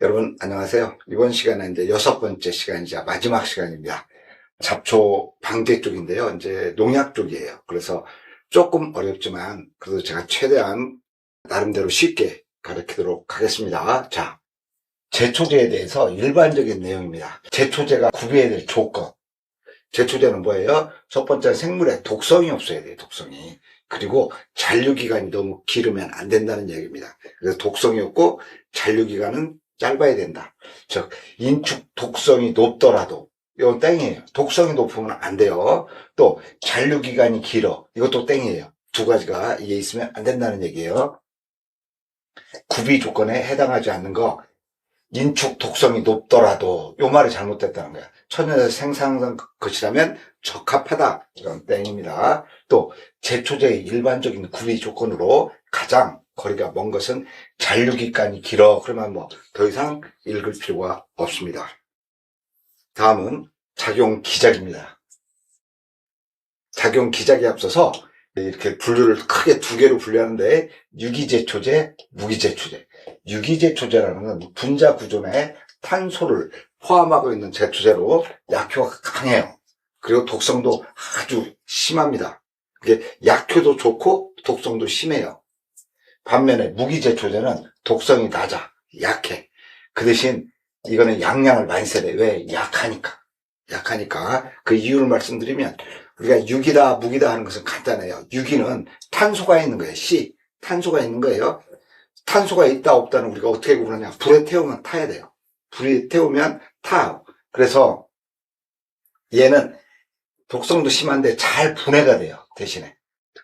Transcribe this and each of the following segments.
여러분 안녕하세요. 이번 시간은 이제 6번째 시간이자 마지막 시간입니다. 잡초 방제 쪽인데요. 이제 농약 쪽이에요. 그래서 조금 어렵지만 그래도 제가 최대한 나름대로 쉽게 가르치도록 하겠습니다. 자, 제초제에 대해서 일반적인 내용입니다. 제초제가 구비해야 될 조건. 제초제는 뭐예요? 첫 번째는 생물에 독성이 없어야 돼요. 독성이. 그리고 잔류기간이 너무 길으면 안 된다는 얘기입니다. 그래서 독성이 없고 잔류기간은 짧아야 된다. 즉 인축 독성이 높더라도 이건 땡이에요. 독성이 높으면 안 돼요. 또 잔류기간이 길어. 이것도 땡이에요. 두 가지가 이게 있으면 안 된다는 얘기예요. 구비 조건에 해당하지 않는 거, 인축 독성이 높더라도 요 말이 잘못됐다는 거야. 천연에서 생산한 것이라면 적합하다. 이건 땡입니다. 또 제초제의 일반적인 구비 조건으로 가장 거리가 먼 것은 잔류기간이 길어. 그러면 뭐 더 이상 읽을 필요가 없습니다. 다음은 작용 기작입니다. 작용 기작에 앞서서 이렇게 분류를 크게 두 개로 분류하는데 유기제초제, 무기제초제. 유기제초제라는 건 분자 구조 내에 탄소를 포함하고 있는 제초제로 약효가 강해요. 그리고 독성도 아주 심합니다. 그게 약효도 좋고 독성도 심해요. 반면에 무기제초제는 독성이 낮아, 약해. 그 대신 이거는 양량을 많이 써야 돼. 왜? 약하니까. 그 이유를 말씀드리면 우리가 유기다, 무기다 하는 것은 간단해요. 유기는 탄소가 있는 거예요. C. 탄소가 있는 거예요. 탄소가 있다, 없다는 우리가 어떻게 구분하냐. 불에 태우면 타야 돼요. 불에 태우면 타요. 그래서 얘는 독성도 심한데 잘 분해가 돼요. 대신에.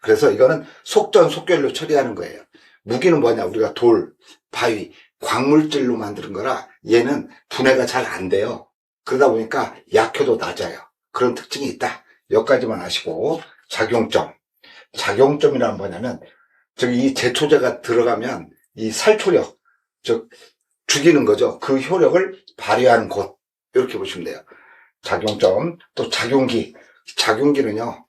그래서 이거는 속전속결로 처리하는 거예요. 무기는 뭐냐. 우리가 돌, 바위, 광물질로 만드는 거라 얘는 분해가 잘 안 돼요. 그러다 보니까 약효도 낮아요. 그런 특징이 있다. 여기까지만 아시고, 작용점. 작용점이란 뭐냐면, 이 제초제가 들어가면 이 살초력, 즉, 죽이는 거죠. 그 효력을 발휘하는 곳. 이렇게 보시면 돼요. 작용점. 또 작용기. 작용기는요,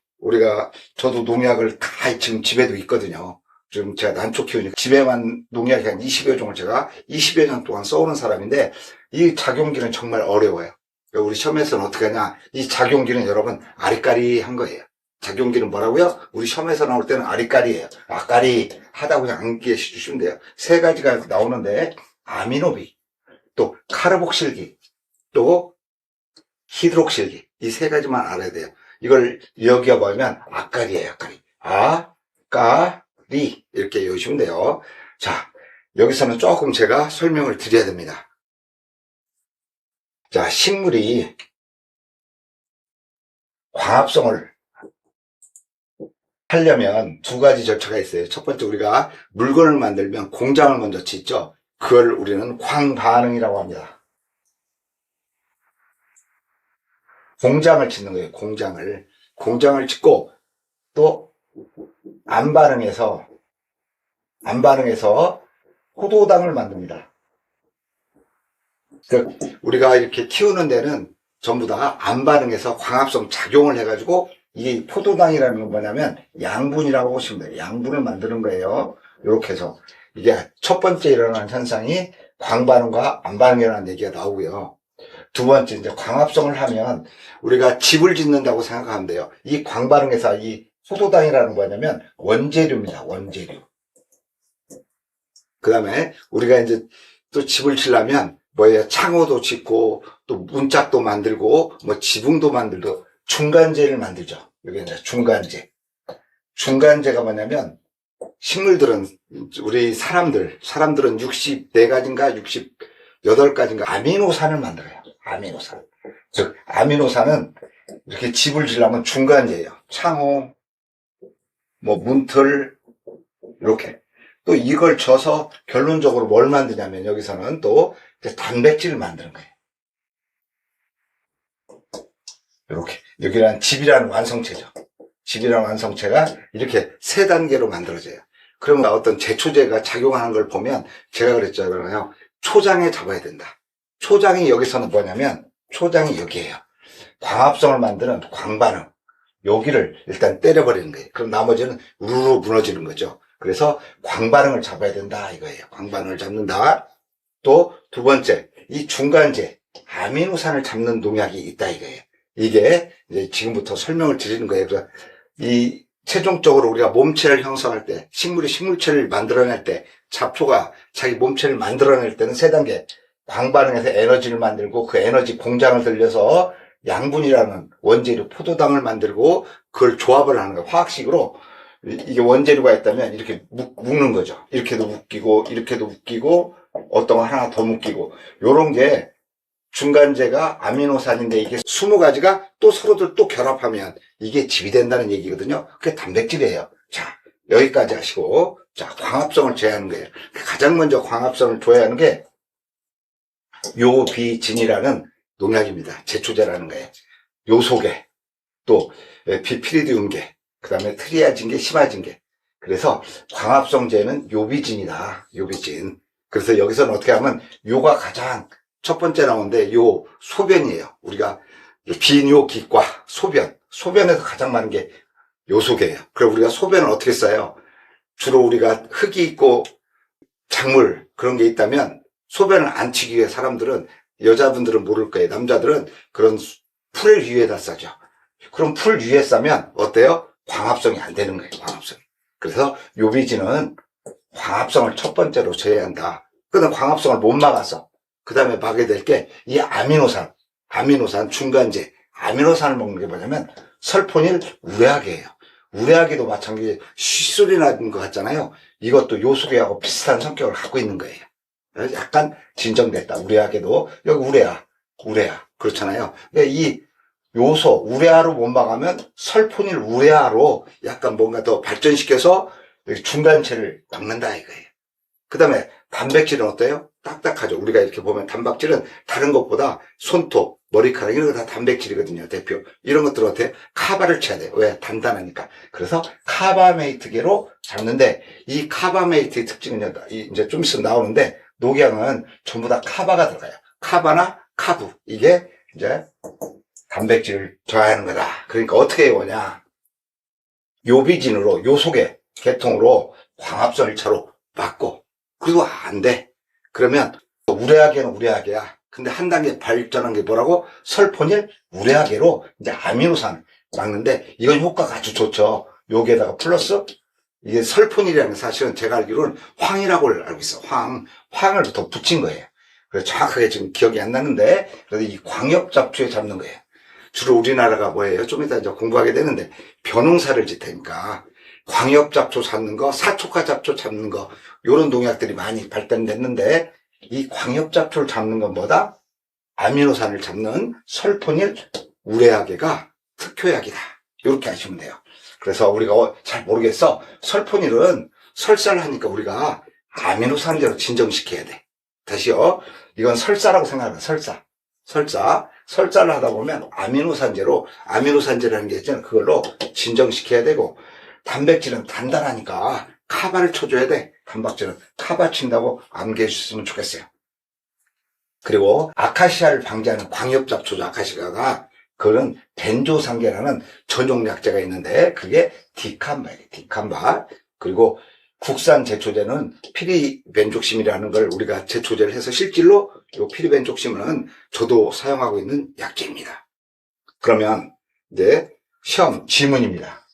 저도 농약을 다 지금 집에도 있거든요. 지금 제가 난초 키우니까 집에만 농약이 한 20여 종을 제가 20여 년 동안 써오는 사람인데, 이 작용기는 정말 어려워요. 우리 시험에서는 어떻게 하냐. 이 작용기는 여러분 아리까리한 거예요. 작용기는 뭐라고요? 우리 시험에서 나올 때는 아리까리예요. 아까리 하다 그냥 암기해 주시면 돼요. 세 가지가 나오는데 아미노비, 또 카르복실기, 또 히드록실기. 이 세 가지만 알아야 돼요. 이걸 여기어보면 아까리예요. 아까리 이렇게 외우시면 돼요. 자, 여기서는 조금 제가 설명을 드려야 됩니다. 자, 식물이 광합성을 하려면 두 가지 절차가 있어요. 첫 번째, 우리가 물건을 만들면 공장을 먼저 짓죠. 그걸 우리는 광반응이라고 합니다. 공장을 짓는 거예요. 공장을 짓고 또 안 반응해서 포도당을 만듭니다. 우리가 이렇게 키우는 데는 전부 다 안 반응해서 광합성 작용을 해가지고 이 포도당이라는 건 뭐냐면 양분이라고 보시면 돼요. 양분을 만드는 거예요. 이렇게 해서 이게 첫 번째 일어나는 현상이 광반응과 안 반응이라는 얘기가 나오고요. 두 번째, 이제 광합성을 하면 우리가 집을 짓는다고 생각하면 돼요. 이 광반응에서 이 포도당이라는 뭐냐면 원재료입니다. 원재료. 그 다음에 우리가 이제 또 집을 지려면 뭐예요? 창호도 짓고 또 문짝도 만들고 뭐 지붕도 만들고 중간재를 만들죠. 여기 이제 중간재가 뭐냐면 식물들은 우리 사람들은 64가지인가 68가지인가 아미노산을 만들어요. 즉 아미노산은 이렇게 집을 지려면 중간재예요. 창호, 뭐 문틀 이렇게. 또 이걸 져서 결론적으로 뭘 만드냐면 여기서는 또 단백질을 만드는 거예요. 이렇게. 여기란 집이라는 완성체죠. 집이라는 완성체가 이렇게 세 단계로 만들어져요. 그러면 어떤 제초제가 작용하는 걸 보면 제가 그랬잖아요. 초장에 잡아야 된다. 초장이 여기서는 뭐냐면 초장이 여기에요. 광합성을 만드는 광반응. 여기를 일단 때려버리는 거예요. 그럼 나머지는 우르르 무너지는 거죠. 그래서 광반응을 잡아야 된다 이거예요. 광반응을 잡는다. 또 두 번째, 이 중간재, 아미노산을 잡는 농약이 있다 이거예요. 이게 이제 지금부터 설명을 드리는 거예요. 그래서 이 최종적으로 우리가 몸체를 형성할 때, 식물이 식물체를 만들어낼 때, 잡초가 자기 몸체를 만들어낼 때는 세 단계. 광반응해서 에너지를 만들고 그 에너지 공장을 들려서 양분이라는 원재료 포도당을 만들고 그걸 조합을 하는 거예요. 화학식으로 이게 원재료가 있다면 이렇게 묶는 거죠. 이렇게도 묶이고 이렇게도 묶이고 어떤 거 하나 더 묶이고 요런 게 중간재가 아미노산인데 이게 20가지가 또 서로들 또 결합하면 이게 집이 된다는 얘기거든요. 그게 단백질이에요. 자, 여기까지 하시고 자, 광합성을 줘야하는 거예요. 가장 먼저 광합성을 줘야 하는 게 요비진이라는 농약입니다. 제초제라는 거예요. 요소계, 또 비피리디움계, 그 다음에 트리아진계, 시마진계. 그래서 광합성제는 요비진이다. 요비진. 그래서 여기서는 어떻게 하면 요가 가장 첫 번째 나오는데 요 소변이에요. 우리가 비뇨기과 소변에서 가장 많은 게 요소계예요. 그래서 우리가 소변을 어떻게 써요? 주로 우리가 흙이 있고 작물 그런 게 있다면 소변을 안 치기 위해 사람들은 여자분들은 모를 거예요. 남자들은 그런 풀 위에다 싸죠. 그럼 풀 위에 싸면 어때요? 광합성이 안 되는 거예요. 광합성이. 그래서 요비진은 광합성을 첫 번째로 줘야 한다. 그다음 광합성을 못 막아서 그 다음에 막게 될 게 이 아미노산 중간재, 아미노산을 먹는 게 뭐냐면 설포닐 우레아계예요. 우레아계도 마찬가지 쉬소리 나는 것 같잖아요. 이것도 요소계하고 비슷한 성격을 갖고 있는 거예요. 약간 진정됐다. 우레아계도 여기 우레아 그렇잖아요. 이 요소 우레아로 못 막으면 설포닐 우레아로 약간 뭔가 더 발전시켜서 중간체를 막는다 이거예요. 그 다음에 단백질은 어때요? 딱딱하죠. 우리가 이렇게 보면 단백질은 다른 것보다 손톱, 머리카락 이런 거 다 단백질이거든요. 대표. 이런 것들은 어때요? 카바를 쳐야 돼요. 왜? 단단하니까. 그래서 카바메이트계로 잡는데 이 카바메이트의 특징은 이제 좀 있으면 나오는데 녹양은 전부 다 카바가 들어가요. 카바나 카부. 이게 이제 단백질을 좋아하는 거다. 그러니까 어떻게 해야 하냐. 요비진으로, 요속의 계통으로 광합성 1차로 막고, 그리고 안 돼. 그러면 우레아계는 우레아계야. 근데 한 단계 발전한 게 뭐라고? 설포닐 우레아계로 이제 아미노산 막는데 이건 효과가 아주 좋죠. 여기에다가 플러스 이게 설포닐이라는 게 사실은 제가 알기로는 황이라고 알고 있어. 황을 더 붙인 거예요. 그래서 정확하게 지금 기억이 안 나는데 그래서 이 광엽잡초에 잡는 거예요. 주로 우리나라가 뭐예요? 좀 이따 이제 공부하게 되는데 벼농사를 짓다니까 광엽잡초 잡는 거, 사초가잡초 잡는 거 이런 농약들이 많이 발달됐는데 이 광엽잡초를 잡는 건 뭐다? 아미노산을 잡는 설포닐 우레아계가 특효약이다. 이렇게 하시면 돼요. 그래서 우리가 잘 모르겠어. 설포닐은 설사를 하니까 우리가 아미노산제로 진정시켜야 돼. 다시요. 이건 설사라고 생각하면 설사를 하다 보면 아미노산제라는 게 있잖아요. 그걸로 진정시켜야 되고 단백질은 단단하니까 카바를 쳐줘야 돼. 단백질은 카바 친다고 암기해 주셨으면 좋겠어요. 그리고 아카시아를 방지하는 광엽잡초죠. 아카시아가 그거는 벤조상계라는 전용 약재가 있는데 그게 디캄바. 그리고 국산 제초제는 피리벤족심이라는 걸 우리가 제초제를 해서 실질로 이 피리벤족심은 저도 사용하고 있는 약재입니다. 그러면 이제 시험 지문입니다.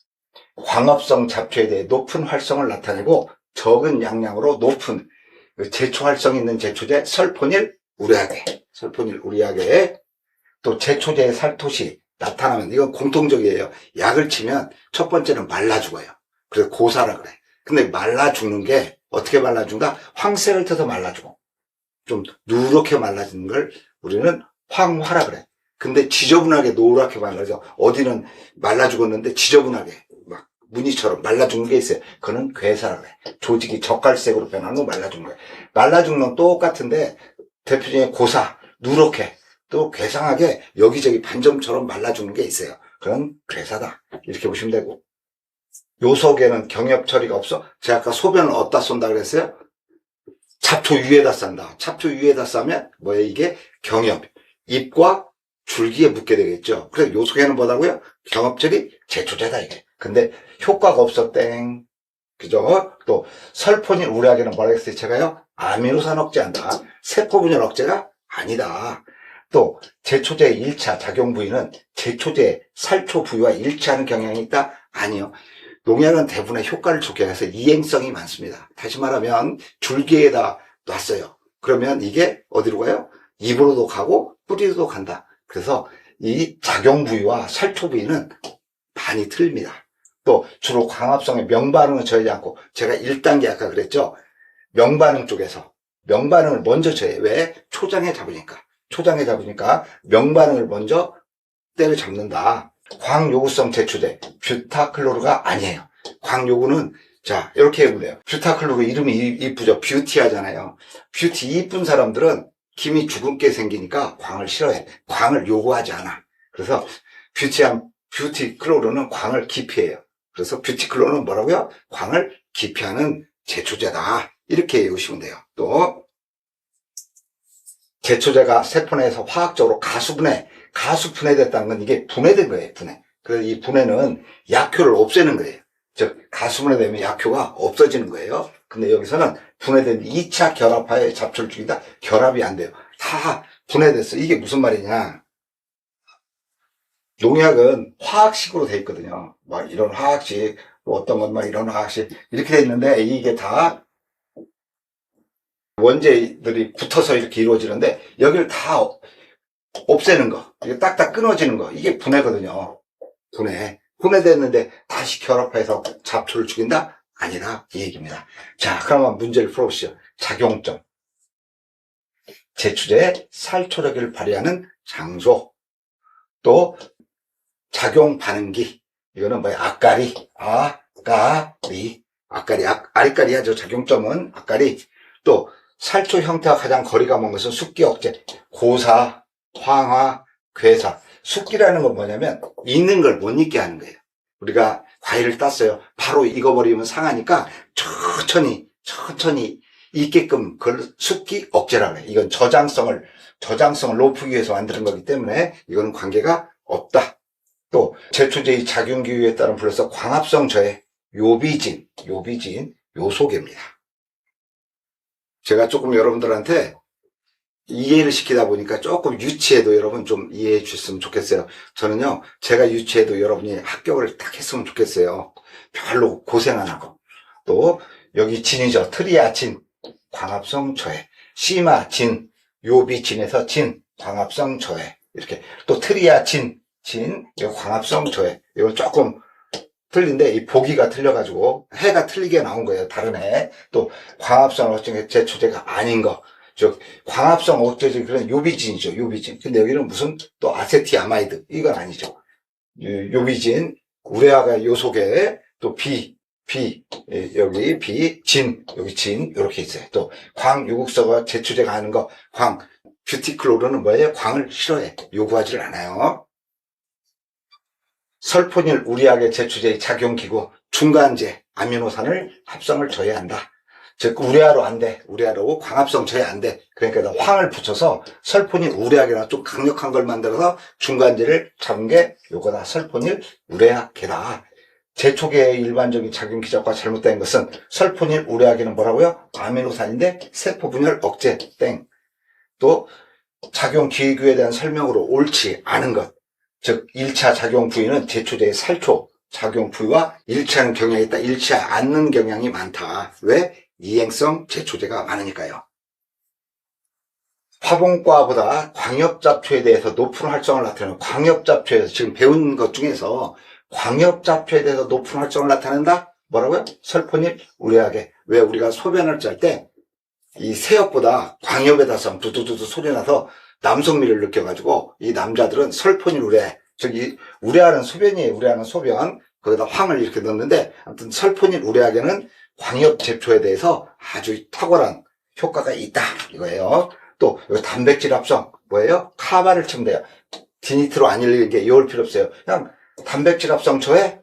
광합성 잡초에 대해 높은 활성을 나타내고 적은 양량으로 높은 제초 활성이 있는 제초제 설포닐 우레아계 또 제초제의 살토시 나타나면 이건 공통적이에요. 약을 치면 첫 번째는 말라 죽어요. 그래서 고사라 그래. 근데 말라 죽는 게 어떻게 말라 죽는다? 황색을 켜서 말라 죽어. 좀 누렇게 말라지는 걸 우리는 황화라 그래. 근데 지저분하게 노랗게 말라져. 어디는 말라 죽었는데 지저분하게 막 무늬처럼 말라 죽는 게 있어요. 그거는 괴사라 그래. 조직이 젓갈색으로 변하는 거 말라 죽는 거예요. 말라 죽는 건 똑같은데 대표적인 고사, 누렇게 또 괴상하게 여기저기 반점처럼 말라 죽는 게 있어요. 그건 괴사다. 이렇게 보시면 되고. 요속에는 경엽 처리가 없어. 제가 아까 소변을 어디다 쏜다 그랬어요? 잡초 위에다 싼다. 잡초 위에다 싸면 뭐예요? 이게 경엽. 잎과 줄기에 묻게 되겠죠. 그래서 요속에는 뭐라고요? 경엽 처리 제초제다 이게. 근데 효과가 없어 땡. 그죠? 또 설포닌 우레아겐은 뭐라고 했어요? 제가요, 아미노산 억제한다. 세포분열 억제가 아니다. 또 제초제의 1차 작용 부위는 제초제 살초 부위와 일치하는 경향이 있다? 아니요. 농약은 대부분의 효과를 좋게 해서 이행성이 많습니다. 다시 말하면 줄기에다 놨어요. 그러면 이게 어디로 가요? 입으로도 가고 뿌리로도 간다. 그래서 이 작용 부위와 살초 부위는 많이 틀립니다. 또 주로 광합성의 명반응을 저하지 않고, 제가 1단계 아까 그랬죠? 명반응 쪽에서 명반응을 먼저 저해. 왜? 초장에 잡으니까 명반응을 먼저 때려잡는다. 광요구성 제초제 뷰타클로르가 아니에요. 광요구는 자 이렇게 해보면 돼요. 뷰타클로르 이름이 이쁘죠? 뷰티하잖아요. 뷰티 이쁜 사람들은 김이 주근깨 생기니까 광을 싫어해. 광을 요구하지 않아. 그래서 뷰티클로르는 광을 기피해요. 그래서 뷰티클로르는 뭐라고요? 광을 기피하는 제초제다. 이렇게 외우시면 돼요. 또 제초제가 세포 내에서 화학적으로 가수 분해됐다는 건 이게 분해된 거예요. 분해. 그래서 이 분해는 약효를 없애는 거예요. 즉 가수 분해되면 약효가 없어지는 거예요. 근데 여기서는 분해된 2차 결합하에 잡초를 죽인다. 결합이 안 돼요. 다 분해됐어. 이게 무슨 말이냐? 농약은 화학식으로 돼 있거든요. 막 이런 화학식, 뭐 어떤 건 막 이런 화학식 이렇게 돼 있는데, 이게 다 원재들이 붙어서 이렇게 이루어지는데, 여기를 다 없애는 거, 이게 딱딱 끊어지는 거, 이게 분해거든요. 분해됐는데 다시 결합해서 잡초를 죽인다? 아니라 이 얘기입니다. 자, 그러면 문제를 풀어보시죠. 작용점. 제초제의 살초력을 발휘하는 장소. 또 작용 반응기. 이거는 뭐야? 아리까리 하죠. 작용점은 아까리. 또 살초 형태와 가장 거리가 먼 것은 숙기 억제. 고사, 황화, 괴사. 숙기라는 건 뭐냐면 익는 걸 못 익게 하는 거예요. 우리가 과일을 땄어요. 바로 익어버리면 상하니까 천천히 익게끔 그걸 숙기 억제라고 해요. 이건 저장성을 높이기 위해서 만드는 거기 때문에 이거는 관계가 없다. 또 제초제의 작용 기후에 따른 불러서 광합성 저해, 요비진, 요소계입니다. 제가 조금 여러분들한테 이해를 시키다 보니까 조금 유치해도 여러분 좀 이해해 주셨으면 좋겠어요. 저는요, 제가 유치해도 여러분이 합격을 딱 했으면 좋겠어요. 별로 고생 안 하고. 또 여기 진이죠. 트리아진, 광합성 저해. 시마진, 요비진에서 진, 광합성 저해. 이렇게. 또 트리아진, 이거 광합성 저해. 이건 조금 틀린데 이 보기가 틀려가지고 해가 틀리게 나온 거예요. 다른 해. 또 광합성 억제 제초제가 아닌 거. 즉 광합성 억제제 그런 요비진이죠. 요비진. 근데 여기는 무슨 또 아세티아마이드, 이건 아니죠. 요비진, 우레아가 요소계, 또 여기 여기 진 이렇게 있어요. 또 광유국서가 제초제가 하는 거, 뷰티클로르는 뭐예요? 광을 싫어해. 요구하지를 않아요. 설포닐 우레아게 제초제의 작용기구 중간재 아미노산을 합성을 저해한다. 즉 우레아로 안 돼. 우레아로 광합성 저해 안 돼. 그러니까 황을 붙여서 설포닐 우레아게나 좀 강력한 걸 만들어서 중간재를 잡은 게 요거다. 설포닐 우레아게다. 제초계의 일반적인 작용 기작과 잘못된 것은 설포닐 우레아게는 뭐라고요? 아미노산인데 세포분열 억제 땡. 또 작용 기구에 대한 설명으로 옳지 않은 것. 즉 1차 작용 부위는 제초제의 살초 작용 부위와 일치하는 경향이 있다. 일치하지 않는 경향이 많다. 왜? 이행성 제초제가 많으니까요. 화분과보다 광엽잡초에 대해서 높은 활성을 나타내는, 광엽잡초에서 지금 배운 것 중에서 광엽잡초에 대해서 높은 활성을 나타낸다? 뭐라고요? 설포닐 우레아게. 왜? 우리가 소변을 짤 때 이 새역보다 광엽에다서 두두두두 소리 나서 남성미를 느껴가지고 이 남자들은 설포닐 우레, 즉 이 우레아는 소변이에요. 우레아는 소변. 거기다 황을 이렇게 넣는데, 아무튼 설포닐 우레아게는 광엽 제초에 대해서 아주 탁월한 효과가 있다 이거예요. 또 단백질 합성 뭐예요? 카바를 치면 돼요. 디니트로 아닐게 이올 필요 없어요. 그냥 단백질 합성 초에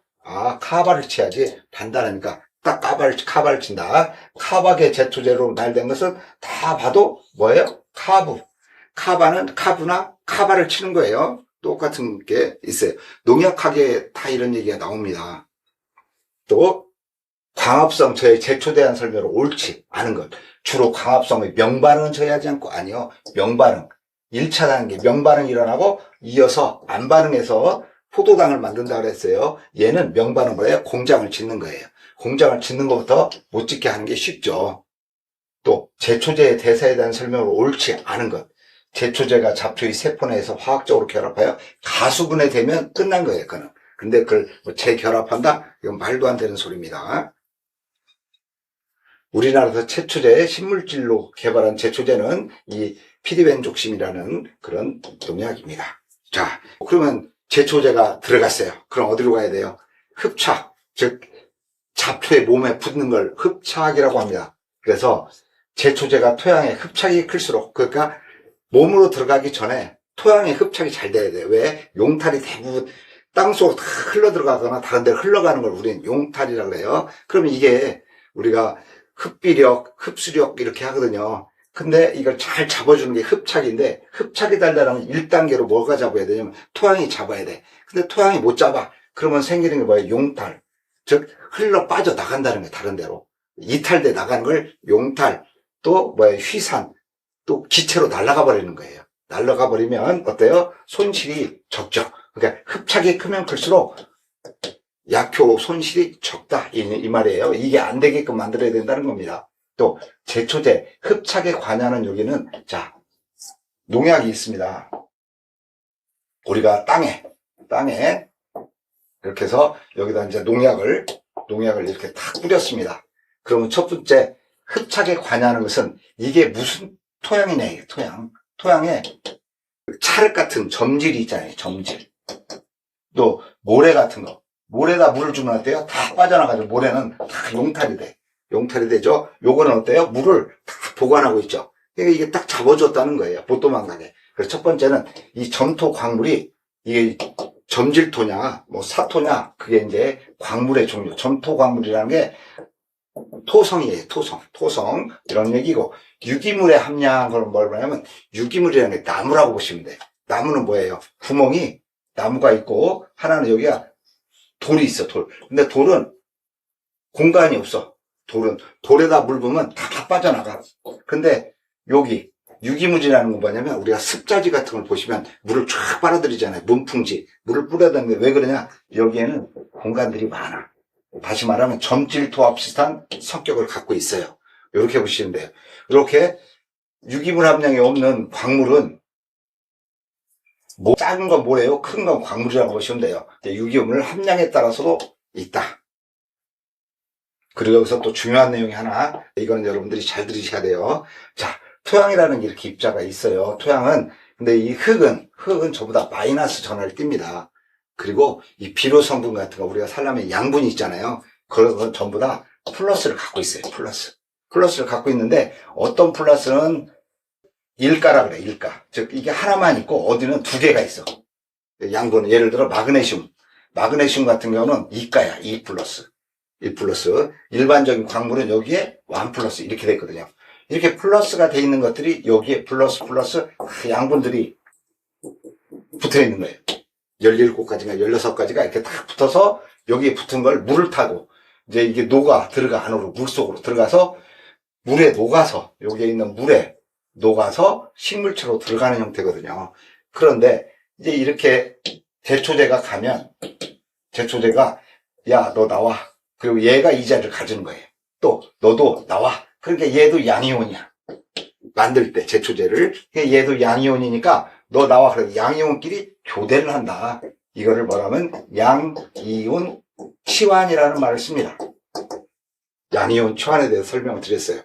카바를 치야지. 단단하니까 딱 카바를 친다. 카바계 제초제로 날된 것은 다 봐도 뭐예요? 카바는 카브나 카바를 치는 거예요. 똑같은 게 있어요. 농약학에 다 이런 얘기가 나옵니다. 또 광합성 저의 제초에 대한 설명을 옳지 않은 것. 주로 광합성의 명반응은 처리하지 않고, 아니요, 명반응. 1차 단계 명반응이 일어나고 이어서 안반응해서 포도당을 만든다고 했어요. 얘는 명반응 뭐예요? 공장을 짓는 거예요. 공장을 짓는 것부터 못 짓게 하는 게 쉽죠. 또 제초제의 대사에 대한 설명을 옳지 않은 것. 제초제가 잡초의 세포 내에서 화학적으로 결합하여 가수분해 되면 끝난 거예요. 그는. 근데 그걸 재결합한다? 이건 말도 안 되는 소리입니다. 우리나라에서 최초제 신물질로 개발한 제초제는 이 피리벤족심이라는 그런 농약입니다. 자, 그러면 제초제가 들어갔어요. 그럼 어디로 가야 돼요? 흡착, 즉 잡초의 몸에 붙는 걸 흡착이라고 합니다. 그래서 제초제가 토양에 흡착이 클수록, 그러니까 몸으로 들어가기 전에 토양에 흡착이 잘 돼야 돼요. 왜? 용탈이 대부분 땅속으로 다 흘러 들어가거나 다른 데 흘러가는 걸 우리는 용탈이라고 해요. 그러면 이게 우리가 흡비력, 흡수력 이렇게 하거든요. 근데 이걸 잘 잡아주는 게 흡착인데, 흡착이 달라면 1단계로 뭐가 잡아야 되냐면 토양이 잡아야 돼. 근데 토양이 못 잡아. 그러면 생기는 게 뭐예요? 용탈. 즉 흘러 빠져 나간다는 거예요. 다른 데로. 이탈돼 나가는 걸 용탈. 또 뭐예요? 휘산. 또 기체로 날아가 버리는 거예요. 날아가 버리면 어때요? 손실이 적죠. 그러니까 흡착이 크면 클수록 약효 손실이 적다. 이 말이에요. 이게 안 되게끔 만들어야 된다는 겁니다. 또 제초제 흡착에 관여하는 여기는 자 농약이 있습니다. 우리가 땅에 이렇게 해서 여기다 이제 농약을 이렇게 탁 뿌렸습니다. 그러면 첫 번째 흡착에 관여하는 것은 이게 무슨 토양이냐, 이게 토양에 찰흙 같은 점질이 있잖아요. 점질. 또 모래 같은 거. 모래에다 물을 주면 어때요? 다 빠져나가죠. 모래는 다 용탈이 되죠. 요거는 어때요? 물을 다 보관하고 있죠. 그러니까 이게 딱 잡아줬다는 거예요. 못 도망가게. 그래서 첫 번째는 이 점토 광물이 이게 점질토냐, 뭐 사토냐, 그게 이제 광물의 종류. 점토 광물이라는 게 토성이에요. 토성. 이런 얘기고, 유기물의 함량한 걸 뭘 보냐면, 유기물이라는 게 나무라고 보시면 돼요. 나무는 뭐예요? 구멍이 나무가 있고, 하나는 여기가 돌이 있어, 돌. 근데 돌은 공간이 없어. 돌에다 물 부으면 다 빠져나가. 근데 여기 유기물이라는 건 뭐냐면 우리가 습자지 같은 걸 보시면 물을 쫙 빨아들이잖아요. 문풍지. 물을 뿌려대는데 왜 그러냐? 여기에는 공간들이 많아. 다시 말하면 점질토와 비슷한 성격을 갖고 있어요. 이렇게 보시면 돼요. 이렇게 유기물 함량이 없는 광물은 뭐 작은 건 뭐래요? 큰 건 광물이라고 보시면 돼요. 유기물 함량에 따라서도 있다. 그리고 여기서 또 중요한 내용이 하나, 이거는 여러분들이 잘 들으셔야 돼요. 자, 토양이라는 게 이렇게 입자가 있어요. 토양은, 근데 이 흙은 전부 다 마이너스 전하를 띱니다. 그리고 이 비료 성분 같은 거, 우리가 살려면 양분이 있잖아요. 그런 건 전부 다 플러스를 갖고 있어요. 플러스를 갖고 있는데, 어떤 플러스는 일가라 그래, 일가. 즉, 이게 하나만 있고, 어디는 두 개가 있어. 양분은, 예를 들어, 마그네슘 같은 경우는 2가야, 2 플러스. 일반적인 광물은 여기에 1 플러스 이렇게 돼 있거든요. 이렇게 플러스가 돼 있는 것들이 여기에 플러스 양분들이 붙어 있는 거예요. 17가지가 16가지가 이렇게 딱 붙어서 여기에 붙은 걸 물을 타고 이제 이게 들어가 안으로 물속으로 들어가서 물에 녹아서 여기에 있는 물에 녹아서 식물체로 들어가는 형태거든요. 그런데 이제 이렇게 제초제가 가면 야, 너 나와. 그리고 얘가 이 자리를 가지는 거예요. 또 너도 나와. 그러니까 얘도 양이온이야. 만들 때 제초제를. 얘도 양이온이니까 너 나와. 그래서 양이온끼리 교대를 한다. 이거를 뭐라면 양이온 치환이라는 말을 씁니다. 양이온 치환에 대해서 설명을 드렸어요.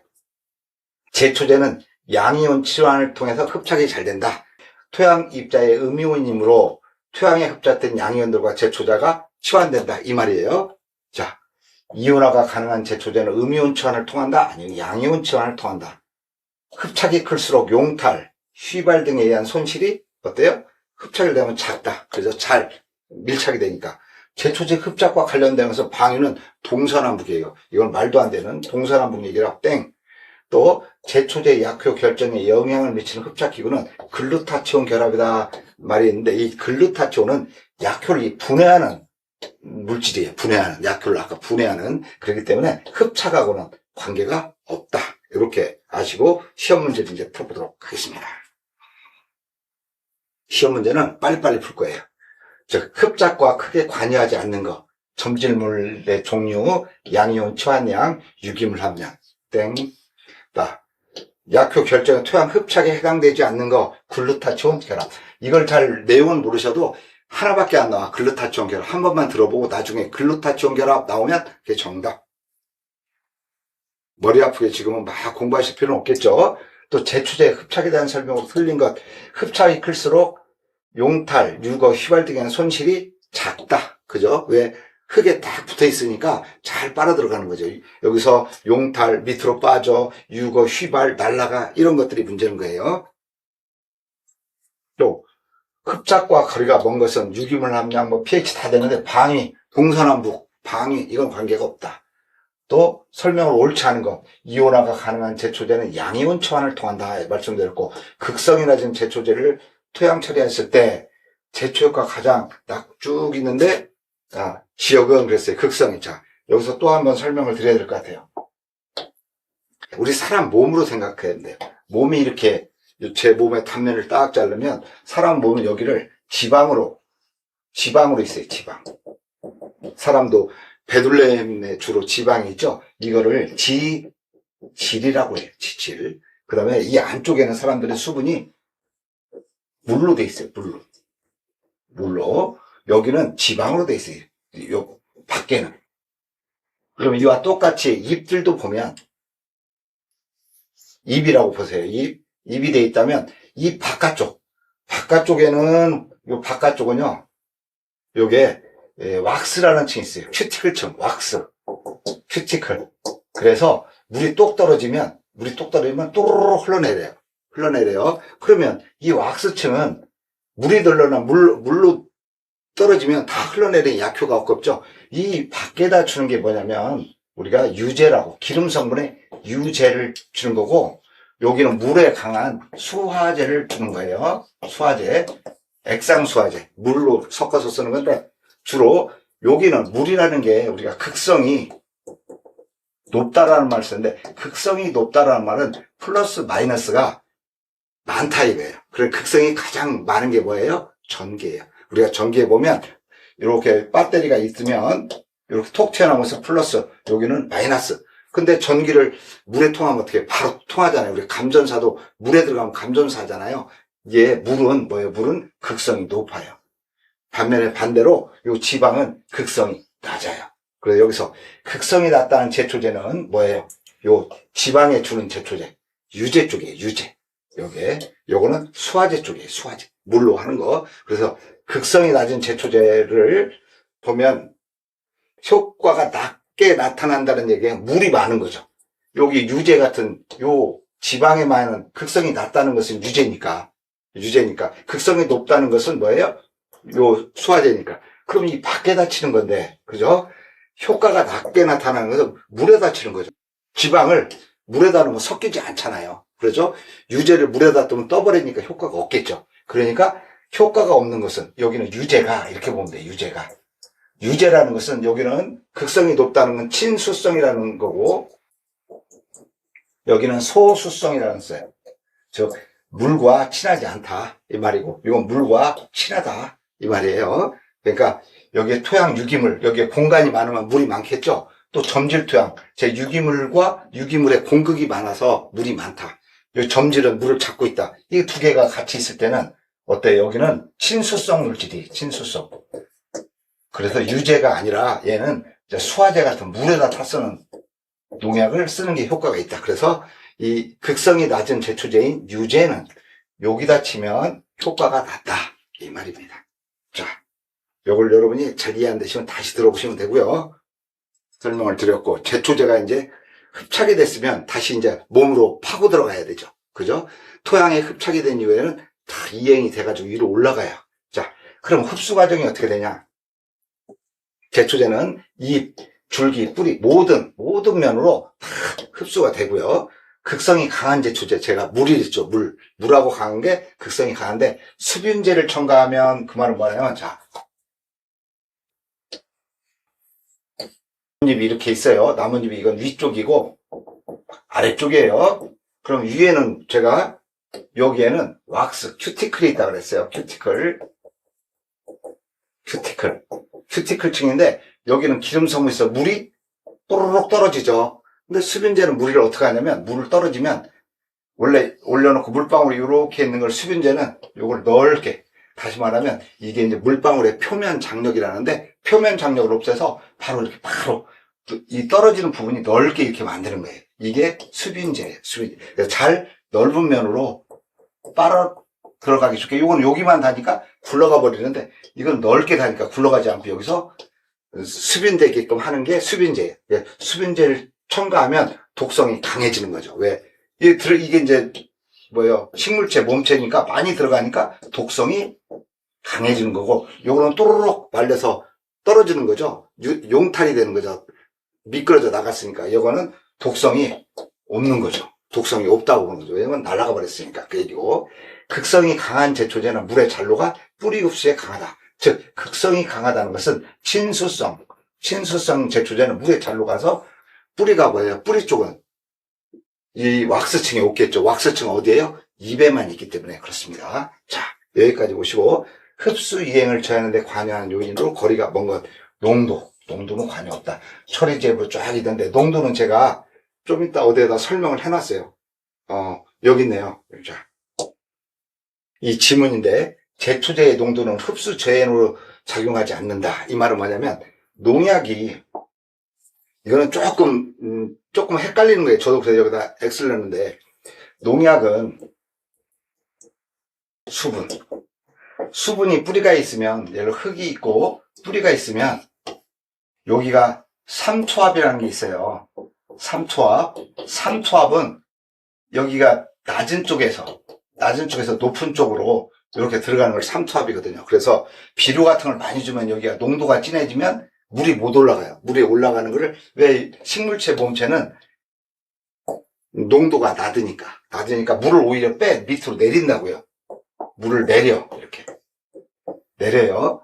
제초제는 양이온 치환을 통해서 흡착이 잘 된다. 토양 입자의 음이온이므로 토양에 흡착된 양이온들과 제초제가 치환된다. 이 말이에요. 자, 이온화가 가능한 제초제는 음이온 치환을 통한다? 아니면 양이온 치환을 통한다. 흡착이 클수록 용탈, 휘발 등에 의한 손실이 어때요? 흡착이 되면 작다. 그래서 잘 밀착이 되니까. 제초제 흡착과 관련되면서 방위는 동서남북이에요. 이건 말도 안 되는 동서남북 얘기라 땡. 또 제초제 약효 결정에 영향을 미치는 흡착기구는 글루타치온 결합이다 말이 있는데, 이 글루타치온은 약효를 분해하는 물질이에요. 분해하는, 약효를 아까 분해하는. 그렇기 때문에 흡착하고는 관계가 없다. 이렇게 아시고 시험 문제를 이제 풀어보도록 하겠습니다. 시험 문제는 빨리빨리 풀 거예요. 즉, 흡착과 크게 관여하지 않는 것. 점질물의 종류, 양이온 치환량, 유기물 함량. 땡. 약효 결정의 토양 흡착에 해당되지 않는 거, 글루타치온 결합. 이걸 잘 내용은 모르셔도 하나밖에 안 나와. 글루타치온 결합. 한 번만 들어보고 나중에 글루타치온 결합 나오면 그게 정답. 머리 아프게 지금은 막 공부하실 필요는 없겠죠. 또 제초제 흡착에 대한 설명으로 틀린 것. 흡착이 클수록 용탈, 유거, 휘발 등의 손실이 작다. 그죠? 왜? 흙에 딱 붙어 있으니까 잘 빨아 들어가는 거죠. 여기서 용탈 밑으로 빠져, 유거, 휘발, 날라가 이런 것들이 문제인 거예요. 또 흡착과 거리가 먼 것은 유기물 함량, pH 다 되는데 방위, 동서남북, 방위 이건 관계가 없다. 또 설명을 옳지 않은 것, 이온화가 가능한 제초제는 양이온 치환을 통한다 말씀드렸고, 극성이 낮은 제초제를 토양 처리했을 때 제초 효과가 가장 쭉 있는데 지역은 그랬어요. 극성이. 자, 여기서 또 한번 설명을 드려야 될 것 같아요. 우리 사람 몸으로 생각해야 돼요. 몸이 이렇게 제 몸의 단면을 딱 자르면 사람 몸은 여기를 지방으로 있어요. 지방. 사람도 배둘렘에 주로 지방이 있죠. 이거를 지질이라고 해요. 지질. 그 다음에 이 안쪽에는 사람들의 수분이 물로 돼 있어요. 물로. 여기는 지방으로 돼 있어요. 요 밖에는. 그럼 이와 똑같이 잎들도 보면 잎이라고 보세요. 잎이 돼 있다면 이 바깥쪽에는 요 바깥쪽은요. 요게 왁스라는 층이 있어요. 큐티클층, 왁스, 큐티클. 그래서 물이 똑 떨어지면 또르르 흘러내려요. 그러면 이 왁스층은 물이 들러나 물로 떨어지면 다 흘러내리는 약효가 없죠. 이 밖에다 주는 게 뭐냐면 우리가 유제라고 기름 성분의 유제를 주는 거고, 여기는 물에 강한 수화제를 주는 거예요. 수화제, 액상수화제, 물로 섞어서 쓰는 건데 주로 여기는 물이라는 게 우리가 극성이 높다라는 말을 쓰는데, 극성이 높다라는 말은 플러스 마이너스가 많다 이거예요. 그래서 극성이 가장 많은 게 뭐예요? 전기예요. 우리가 전기에 보면 이렇게 배터리가 있으면 이렇게 톡 튀어나오면서 플러스, 여기는 마이너스. 근데 전기를 물에 통하면 어떻게 바로 통하잖아요. 우리 감전사도 물에 들어가면 감전사 하잖아요. 물은 뭐예요? 물은 극성이 높아요. 반면에 반대로 요 지방은 극성이 낮아요. 그래서 여기서 극성이 낮다는 제초제는 뭐예요? 요 지방에 주는 제초제, 유제 쪽이에요. 유제. 요거는 수화제 쪽이에요. 수화제. 물로 하는 거. 그래서 극성이 낮은 제초제를 보면 효과가 낮게 나타난다는 얘기는 물이 많은 거죠. 여기 유제 같은 요 지방에 많은 극성이 낮다는 것은 유제니까. 극성이 높다는 것은 뭐예요? 요 수화제니까. 그럼 이 밖에다 치는 건데, 그죠? 효과가 낮게 나타나는 것은 물에다 치는 거죠. 지방을 물에다 넣으면 섞이지 않잖아요. 그렇죠? 유제를 물에다 두면 떠버리니까 효과가 없겠죠. 그러니까 효과가 없는 것은 여기는 유제가, 이렇게 보면 돼요. 유제라는 것은 여기는 극성이 높다는 건 친수성이라는 거고, 여기는 소수성이라는 거예요. 즉 물과 친하지 않다 이 말이고, 이건 물과 친하다 이 말이에요. 그러니까 여기에 토양 유기물, 여기에 공간이 많으면 물이 많겠죠. 또 점질 토양, 제 유기물과 유기물의 공극이 많아서 물이 많다. 이 점질은 물을 잡고 있다. 이 두 개가 같이 있을 때는 어때요? 여기는 친수성 물질이, 친수성. 그래서 유제가 아니라 얘는 수화제 같은 물에다 타 쓰는 농약을 쓰는 게 효과가 있다. 그래서 이 극성이 낮은 제초제인 유제는 여기다 치면 효과가 낮다 이 말입니다. 자, 요걸 여러분이 잘 이해 안 되시면 다시 들어보시면 되고요. 설명을 드렸고, 제초제가 이제 흡착이 됐으면 다시 이제 몸으로 파고 들어가야 되죠. 그죠? 토양에 흡착이 된 이후에는 다 이행이 돼가지고 위로 올라가요. 자, 그럼 흡수 과정이 어떻게 되냐? 제초제는 잎, 줄기, 뿌리 모든 면으로 다 흡수가 되고요. 극성이 강한 제초제, 제가 물이 있죠. 물하고 강한 게 극성이 강한데, 수분제를 첨가하면 그 말은 뭐냐면, 자, 나뭇잎이 이렇게 있어요. 나뭇잎이 이건 위쪽이고 아래쪽이에요. 그럼 위에는 제가 여기에는 왁스, 큐티클이 있다고 그랬어요. 큐티클층인데 여기는 기름 성분이 있어. 물이 또르륵 떨어지죠. 근데 수분제는 물을 어떻게 하냐면 물을 떨어지면 원래 올려놓고 물방울이 이렇게 있는 걸 수분제는 요걸 넓게, 다시 말하면 이게 이제 물방울의 표면 장력이라는데 표면 장력을 없애서 바로 이렇게 바로 이 떨어지는 부분이 넓게 이렇게 만드는 거예요. 이게 수분제예요. 수분제. 그래서 잘 넓은 면으로 빨아 들어가기 좋게. 이건 여기만 다니까 굴러가 버리는데 이건 넓게 다니까 굴러가지 않고 여기서 수분되게끔 하는 게 수분제예요. 수분제를 첨가하면 독성이 강해지는 거죠. 왜? 이게 이제 뭐예요? 식물체, 몸체니까 많이 들어가니까 독성이 강해지는 거고, 요거는 또르륵 말려서 떨어지는 거죠. 용탈이 되는 거죠. 미끄러져 나갔으니까. 요거는 독성이 없는 거죠. 독성이 없다고 보는 거죠. 왜냐면 날아가 버렸으니까. 그 얘기고. 극성이 강한 제초제는 물의 잔로가 뿌리 흡수에 강하다. 즉, 극성이 강하다는 것은 친수성 제초제는 물의 잔로 가서 뿌리가 뭐예요? 뿌리 쪽은 이 왁스층에 없겠죠. 왁스층 어디에요? 입에만 있기 때문에 그렇습니다. 자, 여기까지 보시고 흡수 이행을 처하는 데 관여하는 요인으로 거리가 먼 것. 농도는 관여 없다. 처리제로 쫙 있는데 농도는 제가 좀 이따 어디에다 설명을 해놨어요. 여기 있네요. 자, 이 지문인데 제초제의 농도는 흡수 저해로 작용하지 않는다. 이 말은 뭐냐면 농약이 이거는 조금 헷갈리는 거예요. 저도 그래서 여기다 X를 넣는데 농약은 수분이 뿌리가 있으면 예를 들어 흙이 있고 뿌리가 있으면 여기가 삼투압이라는 게 있어요. 삼투압은 여기가 낮은 쪽에서 높은 쪽으로 이렇게 들어가는 걸 삼투압이거든요. 그래서 비료 같은 걸 많이 주면 여기가 농도가 진해지면 물이 못 올라가요. 물이 올라가는 거를, 왜 식물체 몸체는 농도가 낮으니까 물을 오히려 밑으로 내린다고요. 물을 이렇게 내려요.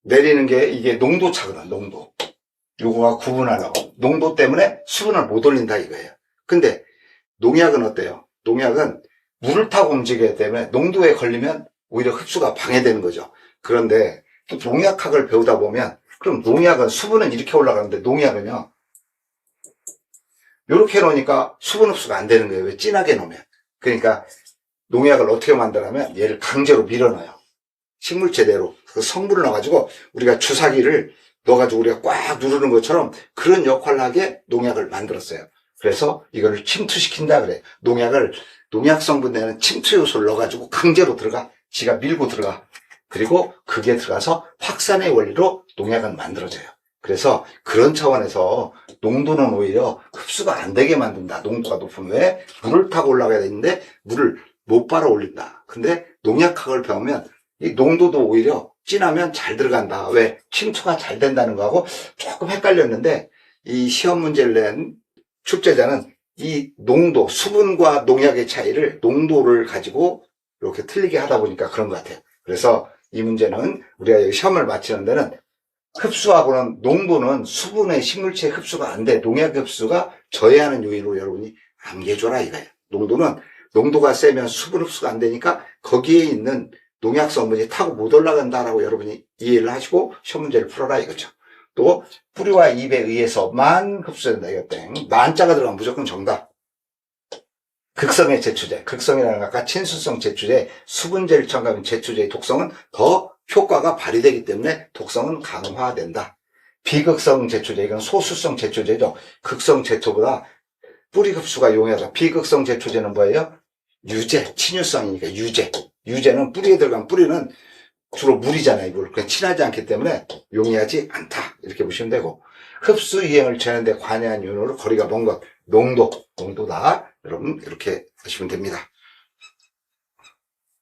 내리는 게 이게 농도 차거든. 농도. 요거가 구분하려고. 농도 때문에 수분을 못 올린다 이거예요. 근데 농약은 어때요? 농약은 물을 타고 움직이기 때문에 농도에 걸리면 오히려 흡수가 방해되는 거죠. 그런데 또 농약학을 배우다 보면 그럼 농약은 수분은 이렇게 올라가는데 농약은요 이렇게 놓으니까 수분 흡수가 안 되는 거예요. 왜? 진하게 놓으면. 그러니까 농약을 어떻게 만드냐면 얘를 강제로 밀어넣어요. 식물체대로 그 성분을 넣어가지고 우리가 주사기를 넣어가지고 우리가 꽉 누르는 것처럼 그런 역할을 하게 농약을 만들었어요. 그래서 이거를 침투시킨다 그래. 농약 성분 내는 침투 요소를 넣어가지고 강제로 들어가. 지가 밀고 들어가. 그리고 그게 들어가서 확산의 원리로 농약은 만들어져요. 그래서 그런 차원에서 농도는 오히려 흡수가 안 되게 만든다. 농도가 높으면. 왜? 물을 타고 올라가야 되는데 물을 못 빨아 올린다. 근데 농약학을 배우면 이 농도도 오히려 진하면 잘 들어간다. 왜? 침투가 잘 된다는 거하고 조금 헷갈렸는데 이 시험 문제를 낸 출제자는 이 농도, 수분과 농약의 차이를 농도를 가지고 이렇게 틀리게 하다 보니까 그런 것 같아요. 그래서 이 문제는 우리가 여기 시험을 마치는 데는 흡수하고는 농도는 수분의 식물체 흡수가 안 돼. 농약 흡수가 저해하는 요인으로 여러분이 암기해줘라 이거예요. 농도가 세면 수분 흡수가 안 되니까 거기에 있는 농약 성분이 타고 못 올라간다라고 여러분이 이해를 하시고 시험 문제를 풀어라 이거죠. 또 뿌리와 잎에 의해서만 흡수된다 이거 땡. 만자가 들어가면 무조건 정답. 극성의 제초제, 극성이라는 아까 친수성 제초제, 수분제를 첨가하면 제초제의 독성은 더 효과가 발휘되기 때문에 독성은 강화된다. 비극성 제초제, 이건 소수성 제초제죠. 극성 제초보다 뿌리 흡수가 용이하다. 비극성 제초제는 뭐예요? 유제, 친유성이니까 유제는 뿌리에 들어간 뿌리는 주로 물이잖아요. 물. 그러니까 친하지 않기 때문에 용이하지 않다. 이렇게 보시면 되고, 흡수 이행을 처하는데 관여한 요인으로 거리가 먼 것, 농도다. 여러분 이렇게 하시면 됩니다.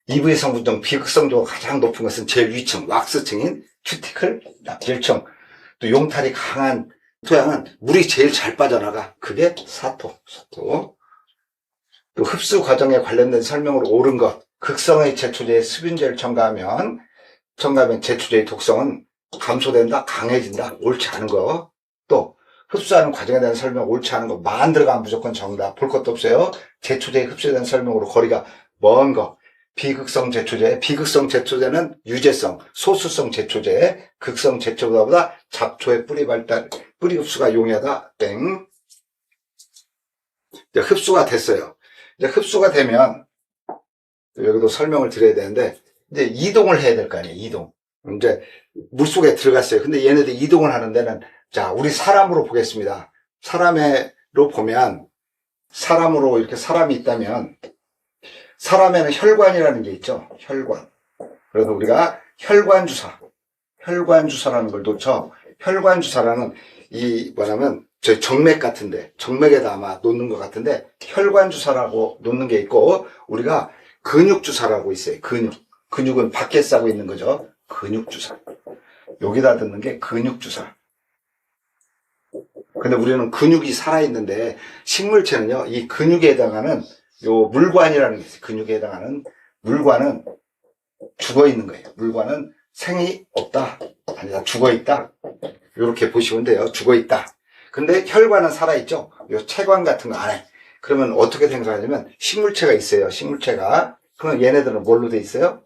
EV 성분 중 비극성도가 가장 높은 것은 제일 위층, 왁스층인 큐티클, 납질층. 또 용탈이 강한 토양은 물이 제일 잘 빠져나가. 그게 사토. 또 흡수 과정에 관련된 설명으로 옳은 것. 극성의 제초제에 수분제를 첨가하면 제초제의 독성은 감소된다, 강해진다. 옳지 않은 거. 또 흡수하는 과정에 대한 설명 옳지 않은 거 만 들어가면 무조건 정답. 볼 것도 없어요. 제초제의 흡수에 대한 설명으로 거리가 먼 거. 비극성 제초제. 비극성 제초제는 유제성, 소수성 제초제. 극성 제초제보다 잡초의 뿌리 발달, 뿌리 흡수가 용이하다. 땡. 이제 흡수가 됐어요. 이제 흡수가 되면 여기도 설명을 드려야 되는데 이제 이동을 해야 될 거 아니에요. 이동. 이제 물속에 들어갔어요. 근데 얘네들 이동을 하는 데는 자, 우리 사람으로 보겠습니다. 사람으로 보면 사람으로 이렇게 사람이 있다면 사람에는 혈관이라는 게 있죠. 혈관. 그래서 우리가 혈관주사라는 걸 놓쳐. 혈관주사라는 이 뭐냐면 저희 정맥 같은데 정맥에다 아마 놓는 것 같은데 혈관주사라고 놓는 게 있고 우리가 근육주사라고 있어요. 근육은 밖에 싸고 있는 거죠. 근육주사. 여기다 듣는 게 근육주사. 근데 우리는 근육이 살아있는데 식물체는요, 이 근육에 해당하는 요 물관이라는 게 있어요. 근육에 해당하는 물관은 죽어 있는 거예요. 물관은 생이 없다. 아니다. 죽어 있다. 이렇게 보시면 돼요. 죽어 있다. 근데 혈관은 살아있죠. 요 체관 같은 거 안에. 그러면 어떻게 생각하냐면 식물체가 있어요. 식물체가. 그럼 얘네들은 뭘로 돼 있어요?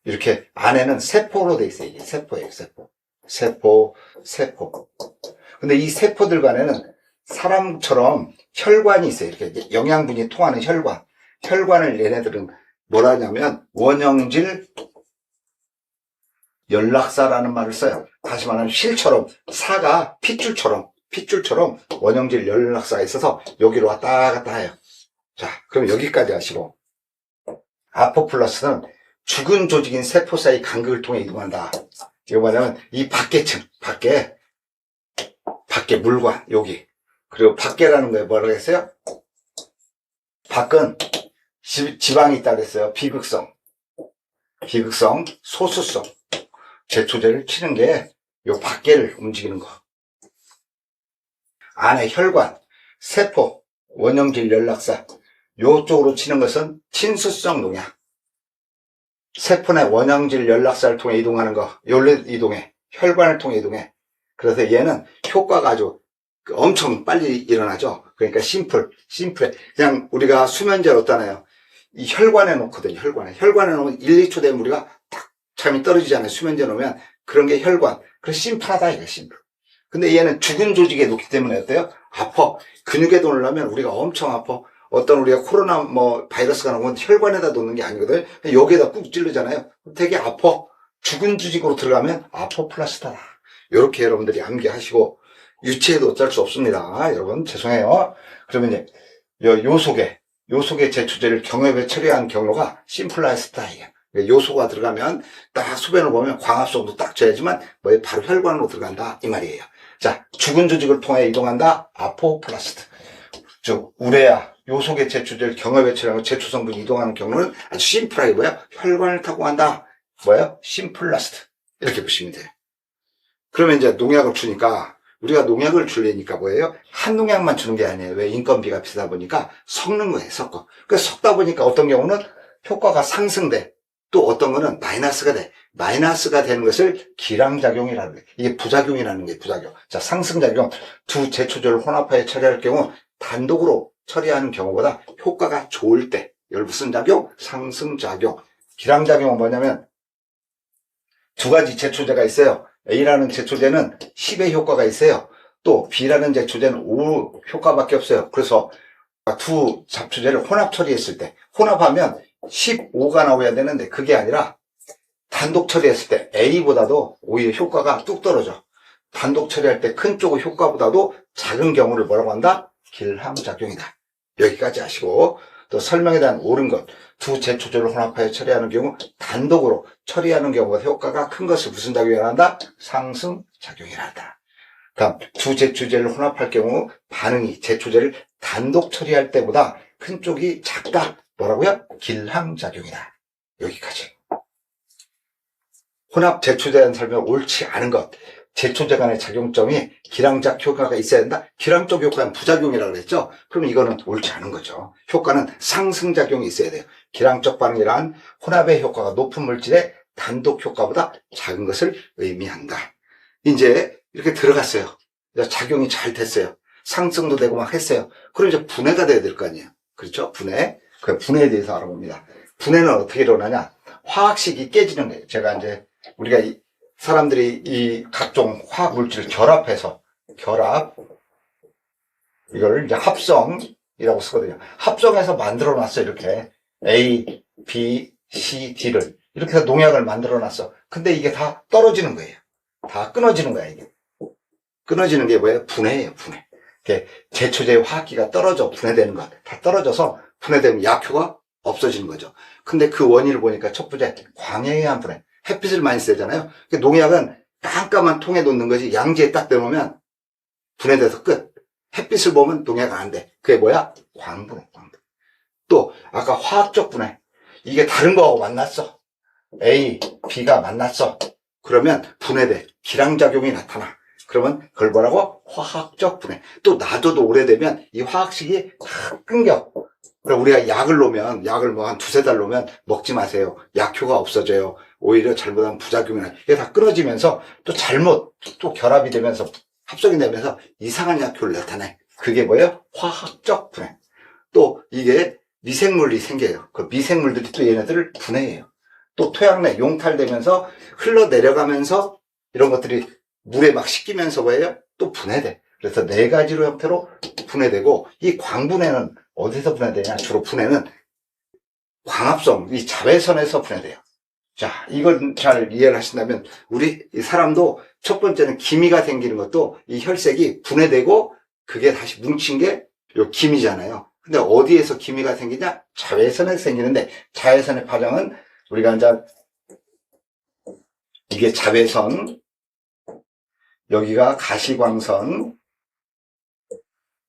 이렇게 안에는 세포로 돼 있어요. 이게 세포예요. 세포. 근데 이 세포들 간에는 사람처럼 혈관이 있어요. 이렇게 영양분이 통하는 혈관. 혈관을 얘네들은 뭐라 하냐면 원형질 연락사라는 말을 써요. 다시 말하면 실처럼 사가 핏줄처럼 원형질 연락사가 있어서 여기로 왔다 갔다 해요. 자, 그럼 여기까지 하시고 아포플라스는 죽은 조직인 세포 사이 간극을 통해 이동한다. 이거 뭐냐면 이 밖에층, 밖에 물관 여기 그리고 밖에라는 거에 뭐라고 했어요? 밖은 지방이 있다고 했어요. 비극성, 소수성 제초제를 치는 게 요 밖에를 움직이는 거. 안에 혈관, 세포, 원형질 연락사 요쪽으로 치는 것은 친수성 농약. 세포 내 원형질 연락사를 통해 이동하는 거, 요로 이동해. 혈관을 통해 이동해. 그래서 얘는 효과가 아주 엄청 빨리 일어나죠. 그러니까 심플해. 그냥 우리가 수면제를 얻잖아요. 이 혈관에 놓거든요. 혈관에 놓으면 1, 2초 되면 우리가 딱 잠이 떨어지잖아요. 수면제 놓으면. 그런 게 혈관. 그래서 심플하다 이거 심플. 근데 얘는 죽은 조직에 놓기 때문에 어때요? 아파. 근육에 놓으려면 우리가 엄청 아파. 어떤 우리가 코로나 바이러스가 나오면 혈관에다 놓는 게 아니거든요. 여기에다 꾹 찌르잖아요. 되게 아파. 죽은 조직으로 들어가면 아포플라스타다. 이렇게 여러분들이 암기하시고 유치해도 어쩔 수 없습니다. 여러분 죄송해요. 그러면 이제 요 속에 제초제를 경협에 처리한 경로가 심플라스타예요. 요소가 들어가면 딱 소변을 보면 광합성도 딱 져야지만 바로 혈관으로 들어간다 이 말이에요. 자, 죽은 조직을 통해 이동한다 아포플라스트. 즉 우레아 요 속에 제초제를 경협에 처리하고 제초 성분이 이동하는 경로는 아주 심플하게 혈관을 타고 간다. 심플라스트. 이렇게 보시면 돼요. 그러면 이제 농약을 주니까 우리가 농약을 주려니까 한 농약만 주는 게 아니에요. 왜? 인건비가 비싸다 보니까 섞는 거예요. 섞어. 그래서 섞다 보니까 어떤 경우는 효과가 상승돼. 또 어떤 거는 마이너스가 돼. 마이너스가 되는 것을 기량작용이라는 거예요. 이게 부작용이라는 게 부작용. 자, 상승작용. 두 제초제를 혼합하여 처리할 경우 단독으로 처리하는 경우보다 효과가 좋을 때. 이걸 무슨 작용? 상승작용. 기량작용은 뭐냐면 두 가지 제초제가 있어요. A라는 제초제는 10의 효과가 있어요. 또 B라는 제초제는 5 효과밖에 없어요. 그래서 두 잡초제를 혼합 처리했을 때 혼합하면 15가 나와야 되는데 그게 아니라 단독 처리했을 때 A보다도 오히려 효과가 뚝 떨어져. 단독 처리할 때 큰 쪽의 효과보다도 작은 경우를 뭐라고 한다? 길함작용이다. 여기까지 하시고 또 설명에 대한 옳은 것. 두 제초제를 혼합하여 처리하는 경우 단독으로 처리하는 경우보다 효과가 큰 것을 무슨 작용이 일어난다? 상승작용이 일어난다. 다음 두 제초제를 혼합할 경우 반응이 제초제를 단독 처리할 때보다 큰 쪽이 작다. 뭐라고요? 길함작용이다. 여기까지. 혼합 제초제에 대한 설명 옳지 않은 것. 제초제 간의 작용점이 기량적 효과가 있어야 된다. 기량적 효과는 부작용이라고 그랬죠. 그럼 이거는 옳지 않은 거죠. 효과는 상승작용이 있어야 돼요. 기량적 반응이란 혼합의 효과가 높은 물질의 단독 효과보다 작은 것을 의미한다. 이제 이렇게 들어갔어요. 이제 작용이 잘 됐어요. 상승도 되고 막 했어요. 그럼 이제 분해가 돼야 될 거 아니에요. 그렇죠? 분해. 그 분해에 대해서 알아봅니다. 분해는 어떻게 일어나냐? 화학식이 깨지는 거예요. 제가 이제 우리가 사람들이 이 각종 화학 물질을 결합해서 이걸 이제 합성이라고 쓰거든요. 합성해서 만들어 놨어. 이렇게 A, B, C, D를 이렇게 해서 농약을 만들어 놨어. 근데 이게 다 떨어지는 거예요. 다 끊어지는 거야, 이게. 끊어지는 게 뭐예요? 분해예요, 분해. 제초제의 화학기가 떨어져 분해되는 것. 다 떨어져서 분해되면 약효가 없어지는 거죠. 근데 그 원인을 보니까 첫 번째, 광해에 의한 분해. 햇빛을 많이 쐬잖아요. 농약은 깜깜한 통에 놓는 거지, 양지에 딱 내놓으면 분해돼서 끝. 햇빛을 보면 농약은 안 돼. 그게 뭐야? 광분해, 광분해. 또, 아까 화학적 분해. 이게 다른 거하고 만났어. A, B가 만났어. 그러면 분해돼. 기량작용이 나타나. 그러면 그걸 뭐라고? 화학적 분해. 또 놔둬도 오래되면 이 화학식이 다 끊겨. 그럼 우리가 약을 놓으면, 약을 뭐 한 두세 달 놓으면 먹지 마세요. 약효가 없어져요. 오히려 잘못하면 부작용이 나요. 이게 다 끊어지면서 또 잘못 또 결합이 되면서 합성이 되면서 이상한 약효를 나타내. 그게 뭐예요? 화학적 분해. 또 이게 미생물이 생겨요. 그 미생물들이 또 얘네들을 분해해요. 또 토양 내 용탈되면서 흘러내려가면서 이런 것들이 물에 막 씻기면서 뭐예요? 또 분해돼. 그래서 네 가지로 형태로 분해되고, 이 광분해는 어디서 분해되냐? 주로 분해는 광합성, 이 자외선에서 분해돼요. 자, 이걸 잘 이해를 하신다면, 우리 사람도 첫 번째는 기미가 생기는 것도 이 혈색이 분해되고, 그게 다시 뭉친 게 요 기미잖아요. 근데 어디에서 기미가 생기냐? 자외선에서 생기는데, 자외선의 파장은 우리가 이제, 이게 자외선, 여기가 가시광선,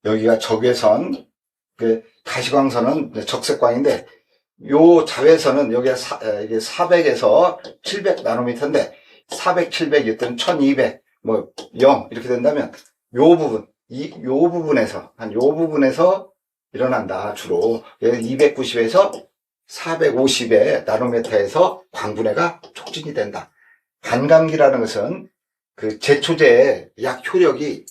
여기가 적외선, 가시광선은 적색광인데, 요 자외선은 여기가 이게 400에서 700 나노미터인데, 400, 700이었던 1200, 0 이렇게 된다면, 요 부분, 요 부분에서, 요 부분에서 일어난다, 주로. 290에서 450의 나노미터에서 광분해가 촉진이 된다. 반감기라는 것은 그 제초제의 약 효력이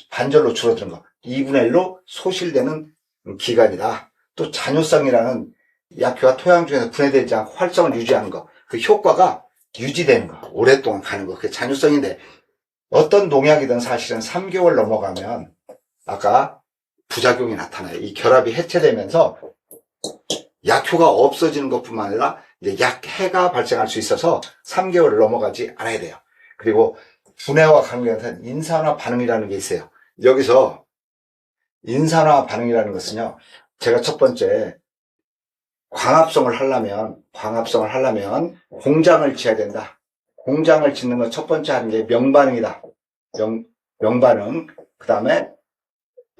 반절로 줄어드는 거. 2분의 1로 소실되는 기간이다. 또 잔효성이라는 약효가 토양 중에서 분해되지 않고 활성을 유지하는 거. 그 효과가 유지되는 거. 오랫동안 가는 거. 그게 잔효성인데, 어떤 농약이든 사실은 3개월 넘어가면 아까 부작용이 나타나요. 이 결합이 해체되면서 약효가 없어지는 것뿐만 아니라 이제 약해가 발생할 수 있어서 3개월을 넘어가지 않아야 돼요. 그리고 분해와 관계된 인산화 반응이라는 게 있어요. 여기서 인산화 반응이라는 것은요, 제가 첫 번째 광합성을 하려면 공장을 지어야 된다. 공장을 짓는 건 첫 번째 하는 게 명반응이다. 명반응. 그 다음에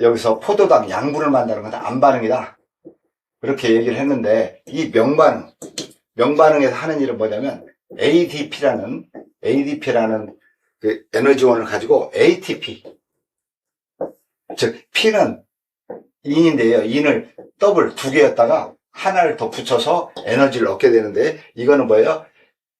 여기서 포도당 양분을 만드는 건 안반응이다. 그렇게 얘기를 했는데, 이 명반응에서 하는 일은 뭐냐면 ADP라는 그 에너지원을 가지고 ATP, 즉 P는 인인데요. 인을 더블 2개였다가 하나를 더 붙여서 에너지를 얻게 되는데, 이거는 뭐예요?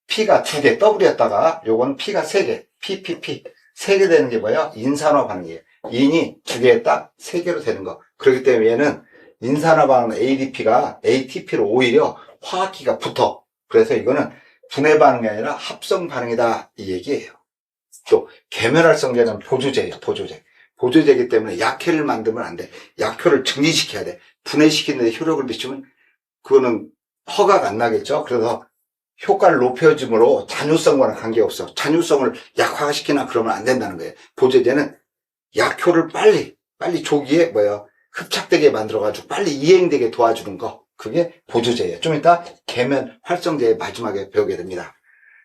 P가 2개, 더블이었다가 요거는 P가 3개, PPP 3개 되는 게 뭐예요? 인산화 반응이에요. 인이 2개였다 3개로 되는 거. 그렇기 때문에 얘는 인산화 반응 ADP가 ATP로 오히려 화학기가 붙어. 그래서 이거는 분해 반응이 아니라 합성 반응이다, 이 얘기예요. 또 계면활성제는 보조제예요. 보조제이기 때문에 약효를 만들면 안 돼. 약효를 증진시켜야 돼. 분해시키는데 효력을 미치면 그거는 허가가 안 나겠죠. 그래서 효과를 높여줌으로 잔유성과는 관계없어. 잔유성을 약화시키나 그러면 안 된다는 거예요. 보조제는 약효를 빨리 조기에 흡착되게 만들어가지고 빨리 이행되게 도와주는 거. 그게 보조제예요. 좀 이따 계면 활성제의 마지막에 배우게 됩니다.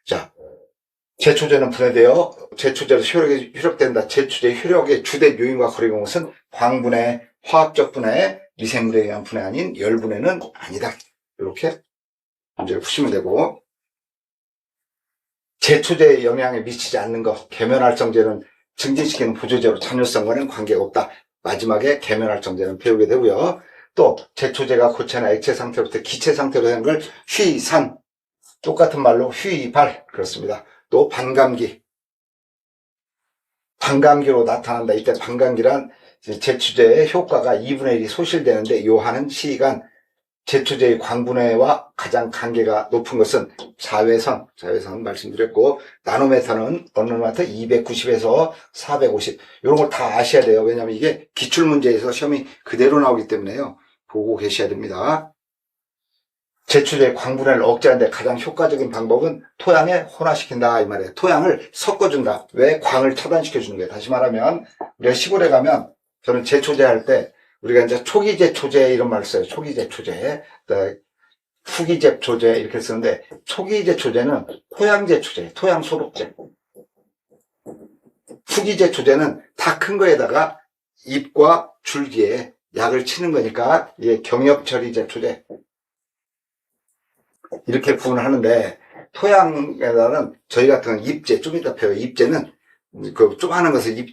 자, 제초제는 분해되어 제초제로 효력이 효력된다. 제초제 효력의 주된 요인과 거리는 것은 광분해, 화학적 분해, 미생물에 의한 분해 아닌 열분해는 아니다. 이렇게 문제를 푸시면 되고, 제초제에 영향에 미치지 않는 것, 계면활성제는 증진시키는 보조제로 잔효성과는 관계가 없다. 마지막에 계면활성제는 배우게 되고요. 또 제초제가 고체나 액체 상태로부터 기체 상태로 되는 걸 휘산, 똑같은 말로 휘발, 그렇습니다. 또 반감기, 반감기로 나타난다. 이때 반감기란 제초제의 효과가 2분의 1이 소실되는데 요하는 시간 제초제의 광분해와 가장 관계가 높은 것은 자외선 말씀드렸고 나노메탄은 어느마트 290에서 450 이런 걸 다 아셔야 돼요. 왜냐하면 이게 기출문제에서 시험이 그대로 나오기 때문에요. 보고 계셔야 됩니다. 제초제의 광분해를 억제하는 데 가장 효과적인 방법은 토양에 혼화시킨다 이 말이에요. 토양을 섞어준다. 왜? 광을 차단시켜주는 거예요. 다시 말하면 우리가 시골에 가면 저는 제초제 할 때 우리가 이제 초기제초제 이런 말을 써요. 초기제초제, 후기제초제 이렇게 쓰는데 초기제초제는 토양제초제, 토양소독제. 후기제초제는 다 큰 거에다가 잎과 줄기에 약을 치는 거니까 이게 경엽처리제초제 이렇게 구분을 하는데 토양에다는 저희 같은 건 잎제, 좀 이따 펴요. 잎제는 그 조그마한 것을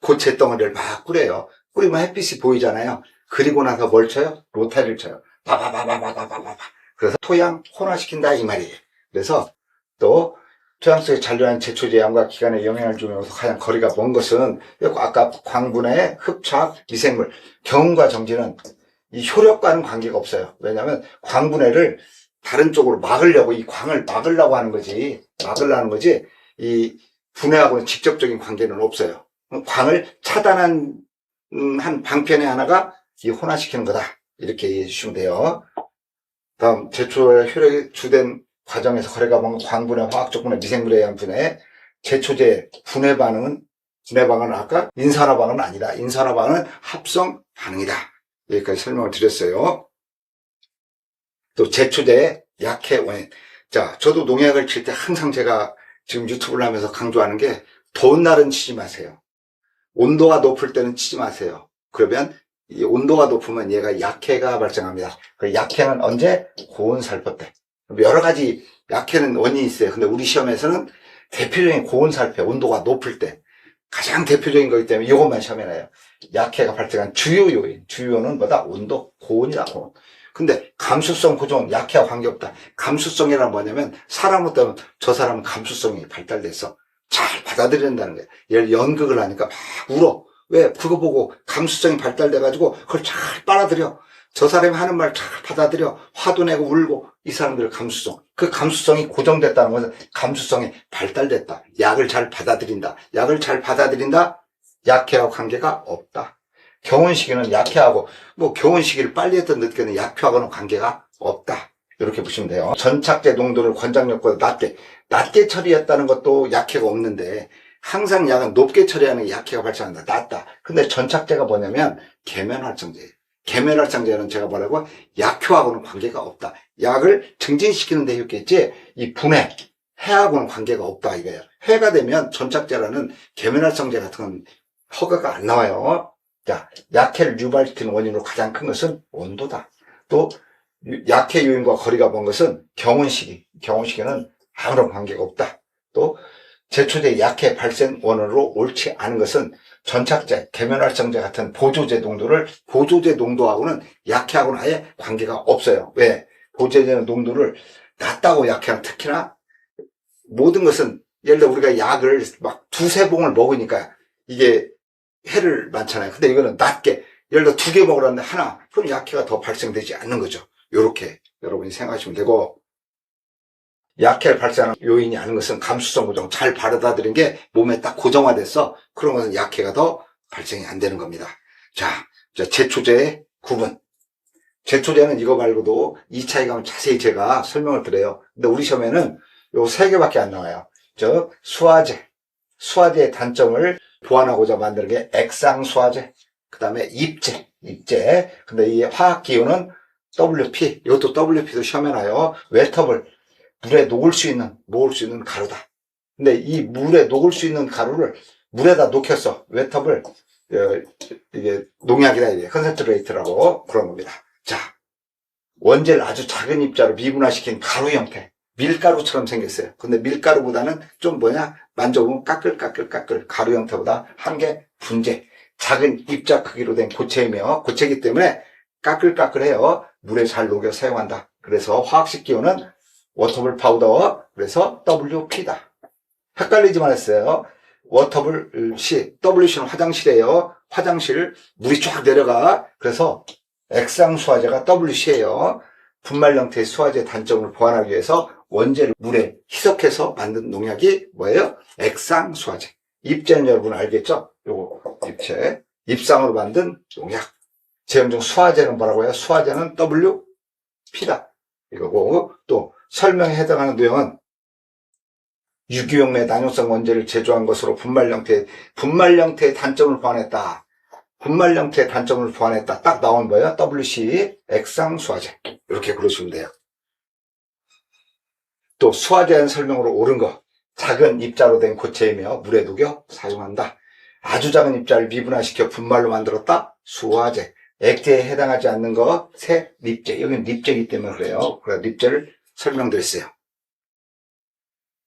고체 덩어리를 막 뿌려요. 뿌리면 햇빛이 보이잖아요. 그리고 나서 뭘 쳐요? 로타리를 쳐요. 바바바바바바바바. 그래서 토양 혼화시킨다 이 말이에요. 그래서 또 토양 속에 잔류하는 제초제 양과 기관에 영향을 주면서 가장 거리가 먼 것은 아까 광분해, 흡착, 미생물, 경운과 정지는 이 효력과는 관계가 없어요. 왜냐하면 광분해를 다른 쪽으로 막으려고 이 광을 막으려고 하는 거지. 이 분해하고는 직접적인 관계는 없어요. 광을 차단한 한 방편의 하나가 이 혼화시키는 거다. 이렇게 이해해 주시면 돼요. 다음 제초의 효력이 주된 과정에서 거래가 먼 광분해, 화학적 분해, 미생물에 의한 분해, 제초제 분해 반응은 아까 인산화 반응은 아니다. 인산화 반응은 합성 반응이다. 여기까지 설명을 드렸어요. 또 제초제의 약해 원인. 자, 저도 농약을 칠 때 항상 제가 지금 유튜브를 하면서 강조하는 게 더운 날은 치지 마세요. 온도가 높을 때는 치지 마세요. 그러면 이 온도가 높으면 얘가 약해가 발생합니다. 그 약해는 언제? 고온 살포 때. 여러 가지 약해는 원인이 있어요. 근데 우리 시험에서는 대표적인 고온 살포, 온도가 높을 때 가장 대표적인 거기 때문에 이것만 시험에 나요. 약해가 발생한 주요 요인, 주요는 뭐다? 온도, 고온이다. 고온. 근데 감수성 고정은 약해와 관계없다. 감수성이란 뭐냐면 사람을 따면 저 사람은 감수성이 발달돼서 잘 받아들인다는 거예요. 얘를 연극을 하니까 막 울어. 왜? 그거 보고 감수성이 발달돼가지고 그걸 잘 빨아들여. 저 사람이 하는 말 잘 받아들여. 화도 내고 울고. 이 사람들 감수성. 그 감수성이 고정됐다는 것은 감수성이 발달됐다. 약을 잘 받아들인다. 약을 잘 받아들인다. 약해와 관계가 없다. 경운시기는 약해하고 경운시기를 빨리 했던 늦게는 약효하고는 관계가 없다. 이렇게 보시면 돼요. 전착제 농도를 권장력보다 낮게 처리했다는 것도 약해가 없는데 항상 약은 높게 처리하는 게 약해가 발생한다. 낮다. 근데 전착제가 뭐냐면 계면활성제예요. 계면활성제는 제가 뭐라고? 약효하고는 관계가 없다. 약을 증진시키는 데 효과있지 이 분해, 해하고는 관계가 없다 이거예요. 해가 되면 전착제라는 계면활성제 같은 건 허가가 안 나와요. 자, 약해를 유발시키는 원인으로 가장 큰 것은 온도다. 또 약해 요인과 거리가 먼 것은 경운시기. 경운시기는 아무런 관계가 없다. 또 제초제 약해 발생 원인으로 옳지 않은 것은 전착제, 계면활성제 같은 보조제 농도하고는 약해하고는 아예 관계가 없어요. 왜? 보조제 농도를 낮다고 약해하는 특히나 모든 것은 예를 들어 우리가 약을 막 두세 봉을 먹으니까 이게 해를 많잖아요. 근데 이거는 낮게 예를 들어 2개 먹으라는데 하나 그럼 약해가 더 발생되지 않는 거죠. 요렇게 여러분이 생각하시면 되고 약해를 발생하는 요인이 아닌 것은 감수성 고정 잘 받아들인 게 몸에 딱 고정화됐어. 그런 것은 약해가 더 발생이 안 되는 겁니다. 자, 제초제의 구분. 제초제는 이거 말고도 2차 가면 자세히 제가 설명을 드려요. 근데 우리 시험에는 요 3개밖에 안 나와요. 수화제. 수화제의 단점을 보완하고자 만드는 게 액상수화제. 그 다음에 입제. 근데 이 화학기호는 WP. 이것도 WP도 시험에 나요. 웨터블. 물에 녹을 수 있는 가루다. 근데 이 물에 녹을 수 있는 가루를 물에다 녹였어. 웨터블. 이게 농약이다. 이게 컨센트레이트라고 그런 겁니다. 자, 원재를 아주 작은 입자로 미분화시킨 가루 형태. 밀가루처럼 생겼어요. 근데 밀가루보다는 좀 만져보면 까끌 가루 형태보다 한 개 분재. 작은 입자 크기로 된 고체이며 고체이기 때문에 까끌해요. 물에 잘 녹여 사용한다. 그래서 화학식 기호는 워터블 파우더. 그래서 WP다. 헷갈리지 말았어요. 워터블 시, WC는 화장실이에요. 화장실, 물이 쫙 내려가. 그래서 액상수화제가 WC예요. 분말 형태의 수화제 단점을 보완하기 위해서 원재를 물에 희석해서 만든 농약이 뭐예요? 액상수화제. 잎제는 여러분 알겠죠? 요거 잎채. 잎상으로 만든 농약. 제형중 수화제는 뭐라고요? 수화제는 WP다. 이거고, 또 설명에 해당하는 내용은 유기용 내 난용성 원재를 제조한 것으로 분말 형태의 단점을 보완했다. 분말 형태의 단점을 보완했다. 딱 나온 거예요. WC 액상수화제. 이렇게 그러시면 돼요. 또 수화제에 대한 설명으로 옳은 거. 작은 입자로 된 고체이며 물에 녹여 사용한다. 아주 작은 입자를 미분화시켜 분말로 만들었다. 수화제. 액체에 해당하지 않는 거, 새 립제. 여기는 립제이기 때문에 그래요. 그래서 립제를 설명드렸어요.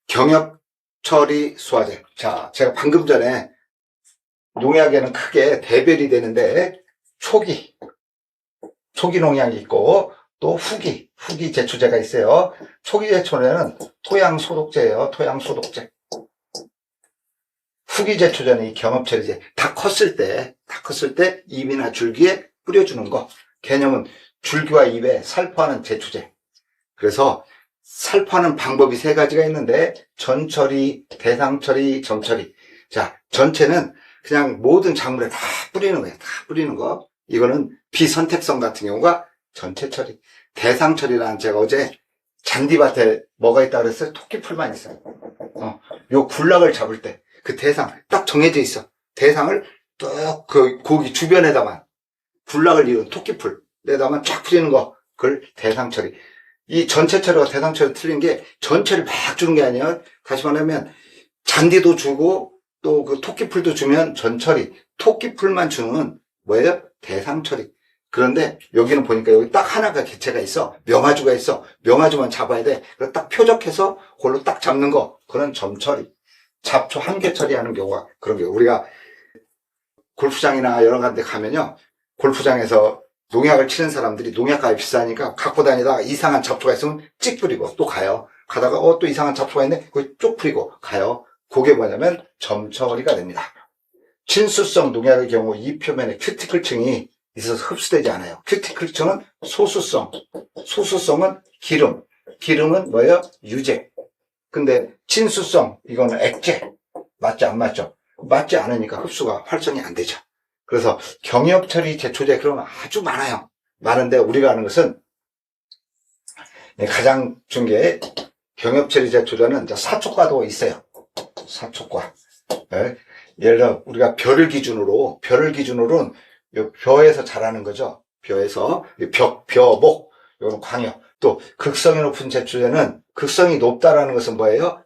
경협 처리 수화제. 자, 제가 방금 전에 농약에는 크게 대별이 되는데, 초기 농약이 있고, 또 후기 제초제가 있어요. 초기 제초제는 토양 소독제예요. 토양 소독제. 후기 제초제는 이 경협 처리제. 다 컸을 때 잎이나 줄기에 뿌려주는 거. 개념은 줄기와 잎에 살포하는 제초제. 그래서 살포하는 방법이 세 가지가 있는데 전처리, 대상처리, 점처리. 자, 전체는 그냥 모든 작물에 다 뿌리는 거예요. 다 뿌리는 거. 이거는 비선택성 같은 경우가 전체 처리. 대상 처리라는 제가 어제 잔디밭에 뭐가 있다고 그랬어요? 토끼풀만 있어요. 요 군락을 잡을 때 그 대상 딱 정해져 있어. 대상을 또 그 고기 주변에다만 군락을 이룬 토끼풀에다만 쫙 뿌리는 거. 그걸 대상 처리. 이 전체 처리와 대상 처리 틀린 게 전체를 막 주는 게 아니에요. 다시 말하면 잔디도 주고 또 그 토끼풀도 주면 전처리. 토끼풀만 주는 뭐예요? 대상 처리. 그런데 여기는 보니까 여기 딱 하나가 개체가 있어. 명아주가 있어. 명아주만 잡아야 돼. 그래서 딱 표적해서 그걸로 딱 잡는 거. 그런 점처리. 잡초 한 개 처리하는 경우가 그런 게 우리가 골프장이나 여러 가지 데 가면요. 골프장에서 농약을 치는 사람들이 농약값이 비싸니까 갖고 다니다가 이상한 잡초가 있으면 찍 뿌리고 또 가요. 가다가 또 이상한 잡초가 있네. 그걸 쭉 뿌리고 가요. 그게 뭐냐면 점처리가 됩니다. 친수성 농약의 경우 이 표면에 큐티클층이 있어서 흡수되지 않아요. 큐티클층은 소수성. 소수성은 기름. 기름은 뭐예요? 유제. 근데 친수성, 이거는 액체. 맞지 안 맞죠? 맞지 않으니까 흡수가 활성이 안 되죠. 그래서 경협 처리 제초제 그러면 아주 많아요. 많은데 우리가 아는 것은 가장 중요한 게 경협 처리 제초제는 이제 사초과도 있어요. 사초과. 예를 들어 우리가 벼를 기준으로는 요 벼에서 자라는 거죠. 벼에서 벼목, 요건 광역. 또 극성이 높은 제초제는 극성이 높다라는 것은 뭐예요?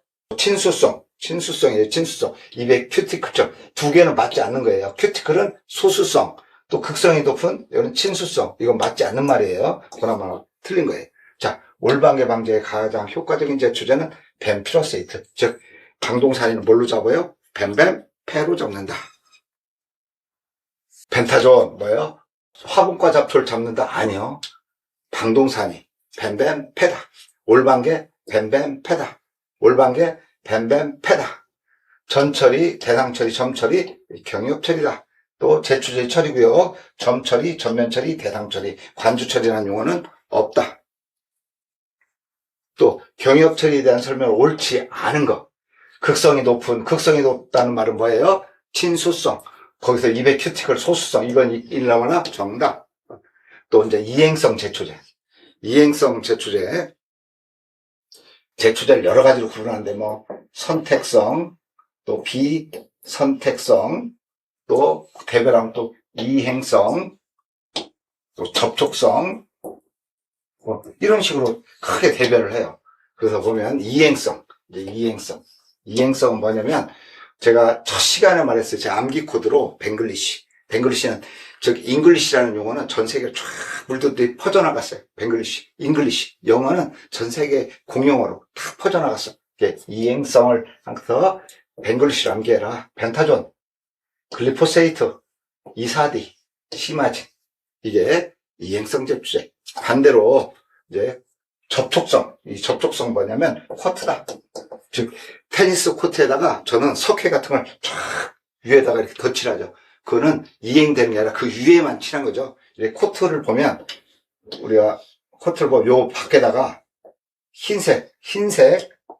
친수성이에요. 친수성. 입에 큐티클처럼 두 개는 맞지 않는 거예요. 큐티클은 소수성, 또 극성이 높은 이거는 친수성. 이건 맞지 않는 말이에요. 그나마 틀린 거예요. 자, 올방개 방제에 가장 효과적인 제초제는 벤피로세이트. 즉 방동산이는 뭘로 잡아요? 뱀뱀패로 잡는다. 벤타존 뭐예요? 화분과 잡초를 잡는다? 아니요. 방동산이 뱀뱀패다. 올방개 뱀뱀패다. 올방개 뱀뱀패다. 전처리, 대상처리, 점처리, 경협처리다. 또 제초제 처리고요. 점처리, 전면처리, 대상처리, 관주처리라는 용어는 없다. 또 경협처리에 대한 설명을 옳지 않은 거. 극성이 높다는 말은 뭐예요? 친수성. 거기서 200큐티클 소수성. 이건 일러거나 정답. 또 이제 이행성 제초제. 이행성 제초제. 제초제를 여러 가지로 구분하는데 선택성, 또 비선택성, 또 대별하면 또 이행성, 또 접촉성, 이런 식으로 크게 대별을 해요. 그래서 보면 이행성은 뭐냐면 제가 첫 시간에 말했어요. 제 암기 코드로 벵글리시는 즉 잉글리시라는 용어는 전 세계에 쫙 물들듯이 퍼져나갔어요. 벵글리시, 잉글리시. 영어는 전 세계 공용어로 다 퍼져나갔어. 이행성을 항서 벵글리시로 암기해라. 벤타존, 글리포세이트, 이사디, 시마진. 이게 이행성 제초제. 반대로 이제 접촉성. 이 접촉성 뭐냐면 쿼트다. 즉 테니스 코트에다가 저는 석회 같은 걸 쫙 위에다가 이렇게 덧칠하죠. 그거는 이행되는 게 아니라 그 위에만 칠한 거죠. 이렇게 코트를 보면 우리가 코트를 보면 요 밖에다가 흰색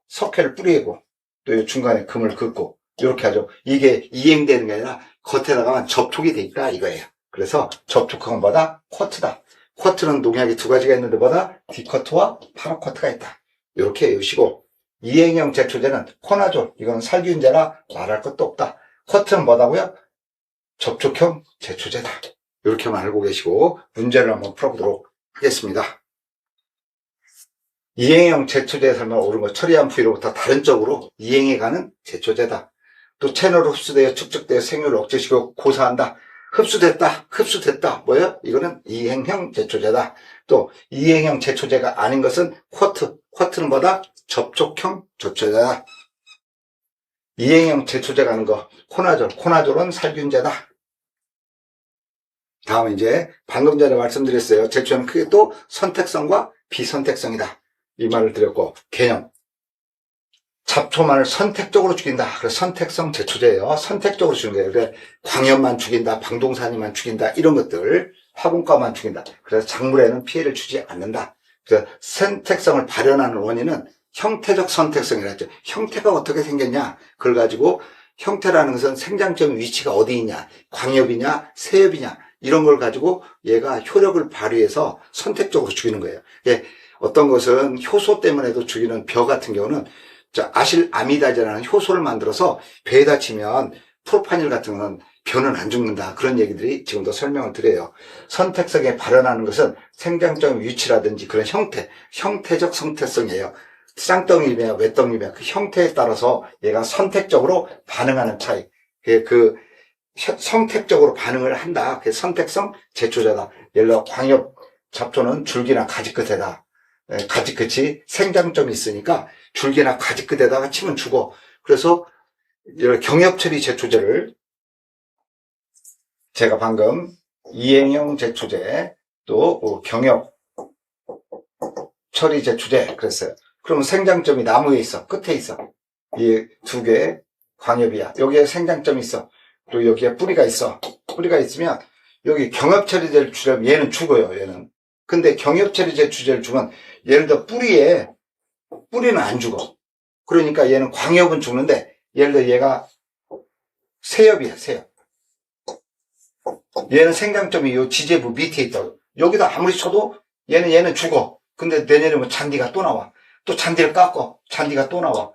석회를 뿌리고 또 중간에 금을 긋고 이렇게 하죠. 이게 이행되는 게 아니라 겉에다가만 접촉이 돼 있다 이거예요. 그래서 접촉한 것보다 코트다. 코트는 농약이 두 가지가 있는데 보다 디코트와 파라코트가 있다. 이렇게 외우시고 이행형 제초제는 코나졸, 이건 살균제라 말할 것도 없다. 코트는 뭐다고요? 접촉형 제초제다. 이렇게만 알고 계시고 문제를 한번 풀어보도록 하겠습니다. 이행형 제초제에 설명 옳은 것 처리한 부위로부터 다른 쪽으로 이행해가는 제초제다. 또 채널로 흡수되어 축적되어 생육을 억제시키고 고사한다. 흡수됐다. 뭐예요? 이거는 이행형 제초제다. 또 이행형 제초제가 아닌 것은 코트는 뭐다? 접촉형 제초제다. 이행형 제초제가 아닌 거 코나졸은 살균제다. 다음에 이제 방금 전에 말씀드렸어요. 제초제는 크게 또 선택성과 비선택성이다. 이 말을 드렸고 개념. 잡초만을 선택적으로 죽인다. 그래서 선택성 제초제예요. 선택적으로 죽이는 거예요. 그러니까 광염만 죽인다, 방동산이만 죽인다, 이런 것들, 화분가만 죽인다. 그래서 작물에는 피해를 주지 않는다. 그래서 선택성을 발현하는 원인은 형태적 선택성이라 했죠. 형태가 어떻게 생겼냐? 그걸 가지고 형태라는 것은 생장점 위치가 어디 있냐? 광엽이냐? 세엽이냐? 이런 걸 가지고 얘가 효력을 발휘해서 선택적으로 죽이는 거예요. 예, 어떤 것은 효소 때문에도 죽이는 벼 같은 경우는 아실아미다제라는 효소를 만들어서 배에다 치면 프로파닐 같은 건 벼는 안 죽는다. 그런 얘기들이 지금도 설명을 드려요. 선택성에 발현하는 것은 생장점 위치라든지 그런 형태적 선택성이에요. 쌍떡잎이냐 외떡잎이냐 그 형태에 따라서 얘가 선택적으로 반응하는 차이. 그 선택적으로 반응을 한다. 그게 선택성 제초제다. 예를 들어 광엽 잡초는 줄기나 가지 끝에다. 가지 끝이 생장점이 있으니까 줄기나 가지 끝에다가 치면 죽어. 그래서 경엽처리 제초제를 제가 방금 이행형 제초제 또 경엽 처리 제초제 그랬어요. 그러면 생장점이 나무에 있어. 끝에 있어. 이 두 개 광엽이야. 여기에 생장점이 있어. 또 여기에 뿌리가 있어. 뿌리가 있으면 여기 경엽 처리제를 주려면 얘는 죽어요. 얘는. 근데 경엽 처리제 주제를 주면 예를 들어 뿌리는 안 죽어. 그러니까 얘는 광엽은 죽는데 예를 들어 얘가 세엽이야. 세엽. 얘는 생장점이 요 지제부 밑에 있다고. 여기다 아무리 쳐도 얘는 죽어. 근데 내년에 잔디가 또 나와. 또 잔디를 깎고 잔디가 또 나와.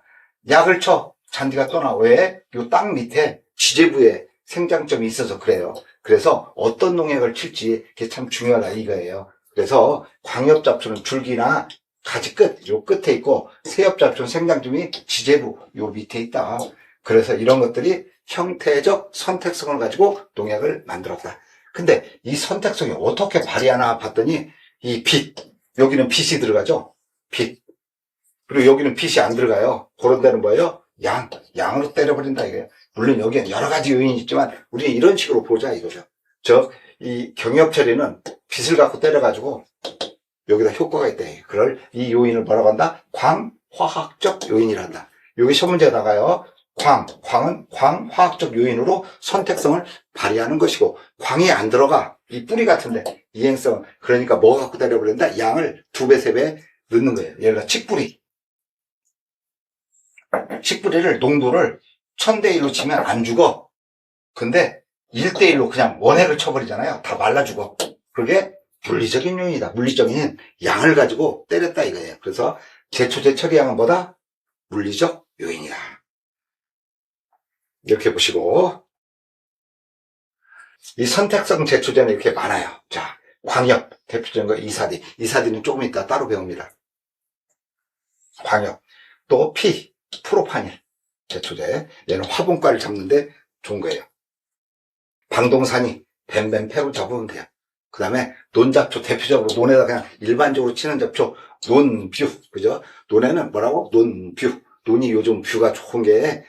약을 쳐 잔디가 또 나와. 왜? 요 땅 밑에 지제부에 생장점이 있어서 그래요. 그래서 어떤 농약을 칠지 그게 참 중요하다 이거예요. 그래서 광엽잡초는 줄기나 가지 끝, 요 끝에 있고 세엽잡초는 생장점이 지제부 요 밑에 있다. 그래서 이런 것들이 형태적 선택성을 가지고 농약을 만들었다. 근데 이 선택성이 어떻게 발휘하나 봤더니 이 빛, 여기는 빛이 들어가죠. 빛. 그리고 여기는 빛이 안 들어가요. 그런 데는 뭐예요? 양으로 때려버린다 이거예요. 물론 여기엔 여러 가지 요인이 있지만 우리는 이런 식으로 보자 이거죠. 이 경엽 처리는 빛을 갖고 때려가지고 여기다 효과가 있다. 그럴 이 요인을 뭐라고 한다? 광화학적 요인이란다. 여기 시험문제 나가요. 광은 광화학적 요인으로 선택성을 발휘하는 것이고 광이 안 들어가. 이 뿌리 같은데 이행성 그러니까 뭐 갖고 때려버린다? 양을 2배, 3배 넣는 거예요. 예를 들어 칡뿌리를 농도를 1000대1로 치면 안 죽어. 근데 1대1로 그냥 원액을 쳐버리잖아요. 다 말라 죽어. 그게 물리적인 요인이다. 물리적인 양을 가지고 때렸다 이거예요. 그래서 제초제 처리양은 뭐다? 물리적 요인이다. 이렇게 보시고 이 선택성 제초제는 이렇게 많아요. 자, 광엽 대표적인 거 이사디는 조금 이따 따로 배웁니다. 광엽 또 프로파닐 제초제 얘는 화분가를 잡는데 좋은 거예요. 방동산이 뱀뱀패로 잡으면 돼요. 그 다음에 논잡초 대표적으로 논에다 그냥 일반적으로 치는 잡초 논뷰 그죠? 논에는 뭐라고? 논뷰. 논이 요즘 뷰가 좋은 게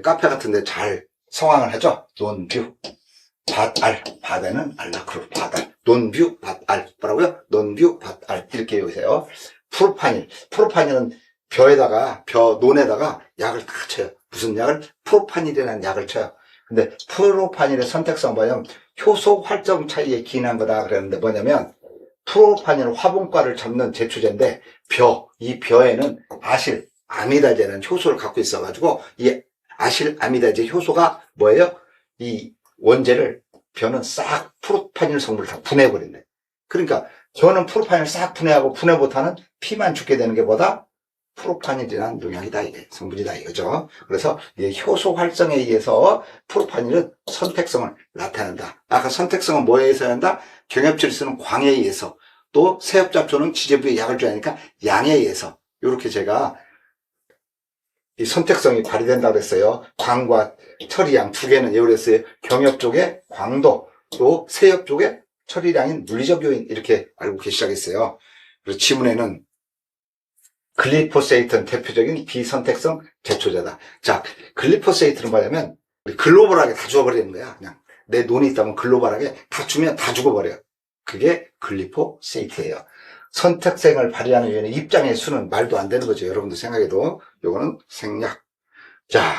카페 같은 데 잘 성황을 하죠. 논뷰. 바에는 알라크로 밭알. 논뷰 밭알. 뭐라고요? 논뷰 밭알. 이렇게 외우세요. 프로파닐은 논에다가 약을 다 쳐요. 무슨 약을? 프로파닐이라는 약을 쳐요. 근데 프로파닐의 선택성 뭐냐면 효소 활성 차이에 기인한 거다 그랬는데 뭐냐면 프로파닐은 화분과를 잡는 제초제인데 이 벼에는 아실 아미다제라는 효소를 갖고 있어가지고 이 아실 아미다제 효소가 뭐예요? 이 원재를 벼는 싹 프로파닐 성분을 다 분해해버린대. 그러니까 벼는 프로파닐 싹 분해하고 분해 못하는 피만 죽게 되는 게 뭐다? 프로파닐이라는 농약이다, 이게 성분이다 이거죠. 그래서 이 효소 활성에 의해서 프로파닐은 선택성을 나타낸다. 아까 선택성은 뭐에 의해서 한다? 경엽질을 쓰는 광에 의해서, 또 세엽잡초는 지제부에 약을 줘야 하니까 양에 의해서, 이렇게 제가 이 선택성이 발휘된다고 그랬어요. 광과 처리양 두 개는 예언했어요. 경엽 쪽에 광도, 또 세엽 쪽에 처리량인 물리적 요인, 이렇게 알고 계시겠어요. 그래서 지문에는 글리포세이트는 대표적인 비선택성 제초제다. 자, 글리포세이트는 뭐냐면 글로벌하게 다 죽어버리는 거야. 그냥 내 논이 있다면 글로벌하게 다 주면 다 죽어버려요. 그게 글리포세이트예요. 선택성을 발휘하는 요인의 입장의 수는 말도 안 되는 거죠. 여러분들 생각해도. 요거는 생략. 자,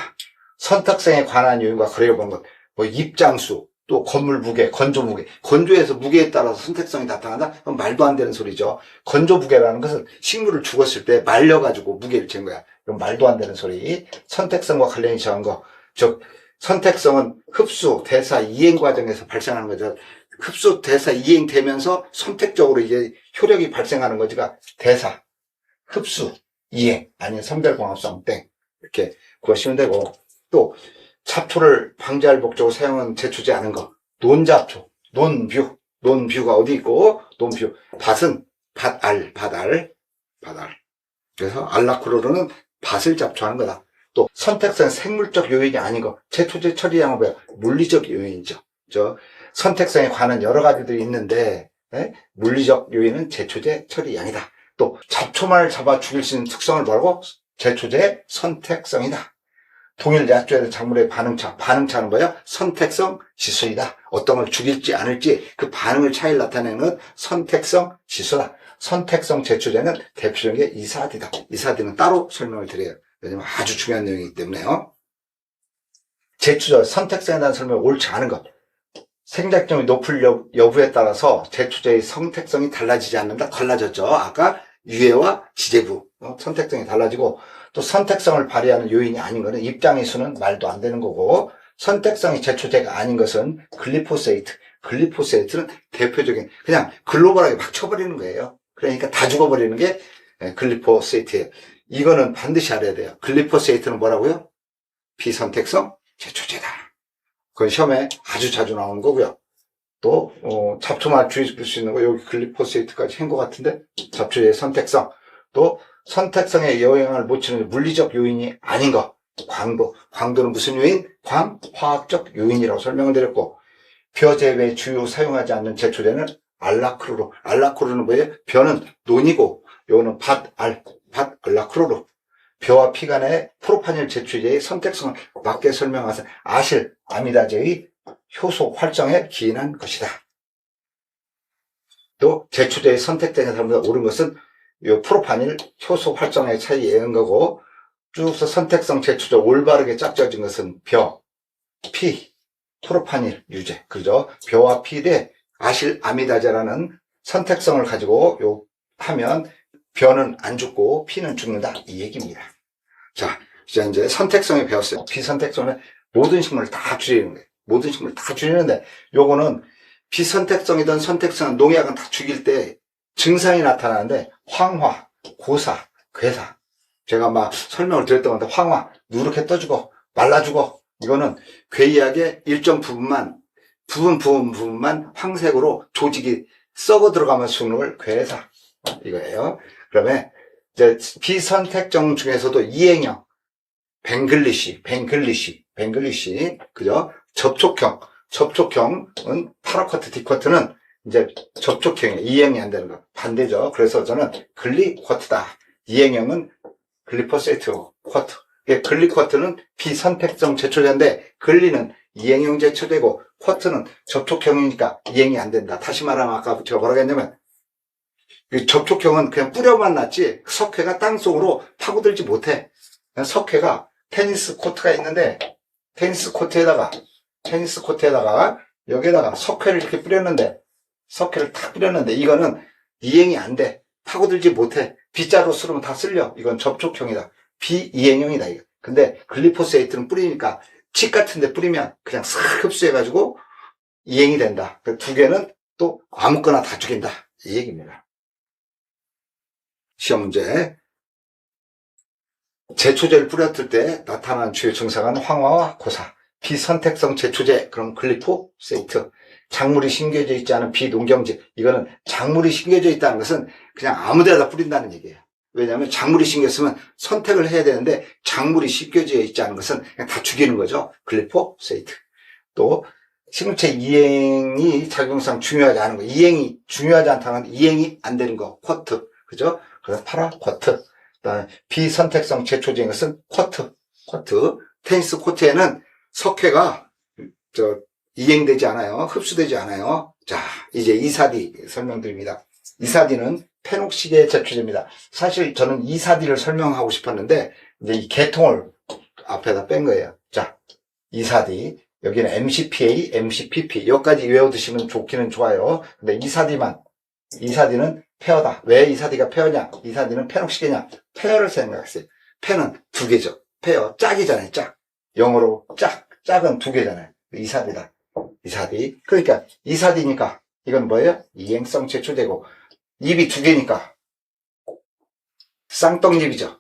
선택성에 관한 요인과 거래해 보는 것. 뭐 입장수, 또 건물 무게, 건조 무게. 건조에서 무게에 따라서 선택성이 나타난다? 그건 말도 안 되는 소리죠. 건조 무게라는 것은 식물을 죽었을 때 말려가지고 무게를 잰 거야. 이건 말도 안 되는 소리. 선택성과 관련이 정한 거. 즉, 선택성은 흡수, 대사, 이행 과정에서 발생하는 거죠. 흡수, 대사, 이행되면서 선택적으로 이제 효력이 발생하는 거지가 대사, 흡수, 이행, 아니면 선별공합성 땡. 이렇게 구하시면 되고, 또 잡초를 방지할 목적으로 사용한 제초제 아는 거. 논잡초, 논뷰가 어디 있고, 논뷰. 밭은 밭알. 그래서 알라크로르는 밭을 잡초하는 거다. 또 선택성 생물적 요인이 아닌 거. 제초제 처리량은 뭐야? 물리적 요인이죠. 선택성에 관한 여러 가지들이 있는데, 물리적 요인은 제초제 처리량이다. 또 잡초만을 잡아 죽일 수 있는 특성을 뭐라고? 제초제의 선택성이다. 동일 약초의 작물의 반응차는 뭐야? 선택성 지수이다. 어떤 걸 죽일지 않을지 그 반응을 차이를 나타내는 선택성 지수다. 선택성 제초제는 대표적인 게 이사디다. 이사디는 따로 설명을 드려요. 왜냐면 아주 중요한 내용이기 때문에요. 제초제 선택성에 대한 설명이 옳지 않은 것. 생장점이 높을 여부에 따라서 제초제의 선택성이 달라지지 않는다. 달라졌죠. 아까 유해와 지제부 선택성이 달라지고, 또 선택성을 발휘하는 요인이 아닌 것은 입장의 수는 말도 안 되는 거고, 선택성이 제초제가 아닌 것은 글리포세이트는 대표적인 그냥 글로벌하게 막 쳐버리는 거예요. 그러니까 다 죽어버리는 게 글리포세이트예요. 이거는 반드시 알아야 돼요. 글리포세이트는 뭐라고요? 비선택성 제초제다. 그건 시험에 아주 자주 나오는 거고요. 또 잡초만 주의할 수 있는 거, 여기 글리포세이트까지 한 것 같은데, 잡초의 선택성, 또 선택성에 영향을 못 치는 물리적 요인이 아닌 것. 광도는 무슨 요인? 화학적 요인이라고 설명을 드렸고, 벼 제외 주요 사용하지 않는 제초제는 알라크로르는 뭐예요? 벼는 논이고, 요거는 알라크로르. 벼와 피 간의 프로파닐 제초제의 선택성을 맞게 설명해서 아실 아미다제의 효소 활성에 기인한 것이다. 또 제초제의 선택된 사람보다 옳은 것은 이 프로파닐 효소 활성의 차이에 의한 거고, 쭉서 선택성 제초제 올바르게 짝져진 것은 벼, 피, 프로파닐 유제. 그죠? 벼와 피에 아실 아미다제라는 선택성을 가지고 하면 벼는 안 죽고 피는 죽는다. 이 얘기입니다. 자, 이제 선택성에 배웠어요. 비선택성은 모든 식물을 다 줄이는 거예요. 모든 식물을 다 줄이는데, 요거는 비선택성이든 선택성은 농약은 다 죽일 때 증상이 나타나는데, 황화, 고사, 괴사. 제가 막 설명을 드렸던 건데, 황화, 누렇게 떠주고, 말라주고, 이거는 괴이하게 일정 부분만 황색으로 조직이 썩어 들어가면서 죽는 걸 괴사. 이거예요. 그러면 이제 비선택종 중에서도 이행형, 벵글리시, 그죠? 접촉형은 파라쿼트, 디쿼트는 이제 접촉형이에요. 이행이 안 되는 거. 반대죠. 그래서 저는 글리쿼트다. 이행형은 글리포세이트 쿼트. 글리쿼트는 비선택성 제초제인데, 글리는 이행형 제초제고, 쿼트는 접촉형이니까 이행이 안 된다. 다시 말하면 아까 제가 뭐라고 했냐면, 이 접촉형은 그냥 뿌려만 놨지 석회가 땅속으로 파고들지 못해. 석회가 테니스 코트가 있는데 테니스 코트에다가 여기에다가 석회를 이렇게 뿌렸는데 석회를 탁 뿌렸는데 이거는 이행이 안 돼. 파고들지 못해. 빗자루 쓰면 다 쓸려. 이건 접촉형이다. 비이행형이다. 이거. 근데 글리포세이트는 뿌리니까 칡 같은 데 뿌리면 그냥 싹 흡수해가지고 이행이 된다. 그 두 개는 또 아무거나 다 죽인다. 이 얘기입니다. 시험 문제. 제초제를 뿌렸을 때 나타나는 주요 증상은 황화와 고사. 비선택성 제초제, 그럼 글리포세이트. 작물이 심겨져 있지 않은 비농경지. 이거는 작물이 심겨져 있다는 것은 그냥 아무 데나 뿌린다는 얘기예요. 왜냐하면 작물이 심겼으면 선택을 해야 되는데 작물이 심겨져 있지 않은 것은 그냥 다 죽이는 거죠. 글리포세이트. 또 식물체 이행이 작용상 중요하지 않은 거. 이행이 중요하지 않다는 이행이 안 되는 거. 쿼트. 그죠? 그래서 파라 쿼트. 그다음에 비선택성 제초제인 것은 쿼트. 테니스 코트에는 석회가 이행되지 않아요. 흡수되지 않아요. 자, 이제 이사디 설명드립니다. 이사디는 페녹시계 제초제입니다. 사실 저는 이사디를 설명하고 싶었는데 이제 이 계통을 앞에다 뺀 거예요. 자, 이사디. 여기는 MCPA, MCPP. 여기까지 외워두시면 좋기는 좋아요. 근데 이사디는 페어다. 왜 이사디가 페어냐? 이사디는 페녹시계냐? 페어를 생각했어요. 페는 두 개죠. 페어. 짝이잖아요. 짝. 영어로 짝은 두 개잖아요. 이사디다. 이사디. 그러니까 이사디니까 이건 뭐예요? 이행성 제초제고 입이 두 개니까 쌍떡잎이죠.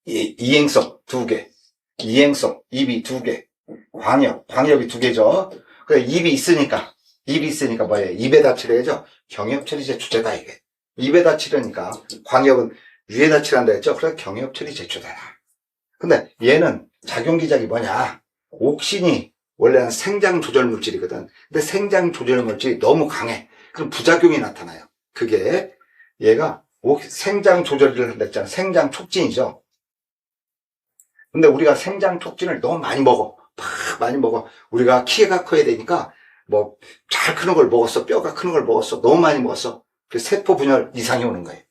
이행성 두 개. 이행성 입이 두 개. 광엽이 두 개죠. 그래 입이 있으니까 뭐예요? 입에다 칠해야죠. 경엽처리 제초제다 이게. 입에다 칠하니까 광엽은 위에다 칠한다 했죠. 그래서 경엽처리 제초제다. 근데 얘는 작용기작이 뭐냐? 옥신이 원래는 생장 조절 물질이거든. 근데 생장 조절 물질이 너무 강해. 그럼 부작용이 나타나요. 그게 얘가 생장 조절을 한다 했잖아. 생장 촉진이죠. 근데 우리가 생장 촉진을 너무 많이 먹어. 많이 먹어. 우리가 키가 커야 되니까 뭐 잘 크는 걸 먹었어. 뼈가 크는 걸 먹었어. 너무 많이 먹었어. 그래서 세포 분열 이상이 오는 거예요.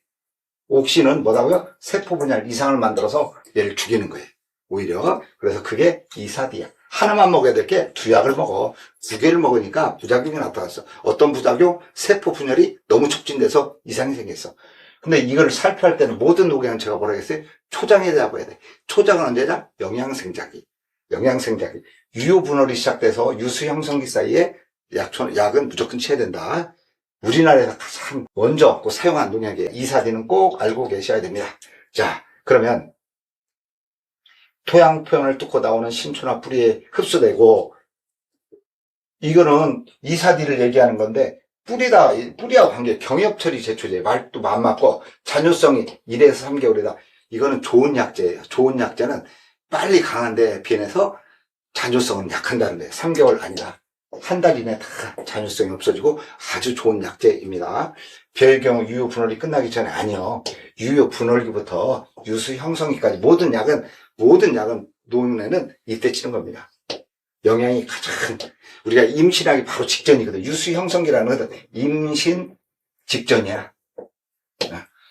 옥신은 뭐라고요? 세포 분열 이상을 만들어서 얘를 죽이는 거예요. 오히려. 그래서 그게 이사디야. 하나만 먹어야 될 게 두 약을 먹어. 두 개를 먹으니까 부작용이 나타났어. 어떤 부작용? 세포 분열이 너무 촉진돼서 이상이 생겼어. 근데 이걸 살펴할 때는 모든 녹양은 제가 뭐라 했어요? 초장에 잡아야 돼. 초장은 언제냐? 영양생장기. 유효 분열이 시작돼서 유수 형성기 사이에 약은 무조건 취해야 된다. 우리나라에서 가장 먼저 사용한 농약이에요. 이사디는 꼭 알고 계셔야 됩니다. 자, 그러면 토양 표현을 뚫고 나오는 신초나 뿌리에 흡수되고, 이거는 이사디를 얘기하는 건데 뿌리와 관계 경엽처리 제초제 말도 안 맞고 잔효성이 1에서 3개월이다. 이거는 좋은 약제예요. 좋은 약제는 빨리 강한데 비해서 잔효성은 약한다는 거예요. 3개월 아니라 한 달 이내 다 잔효성이 없어지고 아주 좋은 약제입니다. 별 경우 유효 분할이 끝나기 전에 아니요. 유효 분할기부터 유수 형성기까지 모든 약은 노인네는 이때 치는 겁니다. 영양이 가장 우리가 임신하기 바로 직전이거든. 유수 형성기라는 것은 임신 직전이야.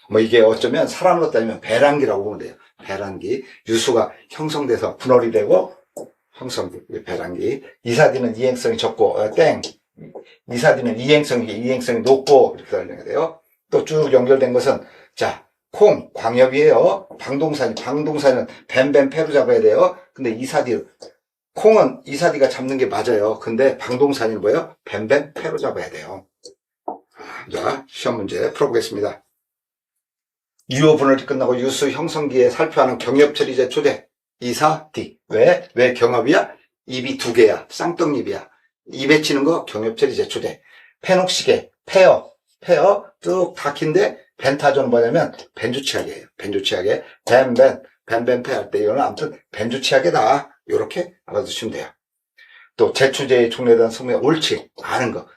뭐 이게 어쩌면 사람으로 따지면 배란기라고 보면 돼요. 배란기. 유수가 형성돼서 분할이 되고 형성기, 배란기. 이사디는 이행성이 적고 이사디는 이행성이 높고 이렇게 설명해야 돼요. 또 쭉 연결된 것은 자, 콩, 광엽이에요. 방동산은 뱀뱀 패로 잡아야 돼요. 근데 콩은 이사디가 잡는 게 맞아요. 근데 방동산이 뭐예요? 뱀뱀 패로 잡아야 돼요. 자, 시험 문제 풀어보겠습니다. 유효 분할이 끝나고 유수 형성기에 살펴하는 경엽처리 제초제 이사디. 왜 경합이야? 입이 두 개야. 쌍떡잎이야. 입에 치는 거 경엽처리 제초제. 페녹시계, 페어 쭉 닫힌데 벤타존은 뭐냐면 벤조치약이에요. 벤조치약에 벤벤페 할 때 이거는 아무튼 벤조치약이다. 요렇게 알아두시면 돼요. 또 제초제의 종류에 대한 소문이 옳지 아는 거.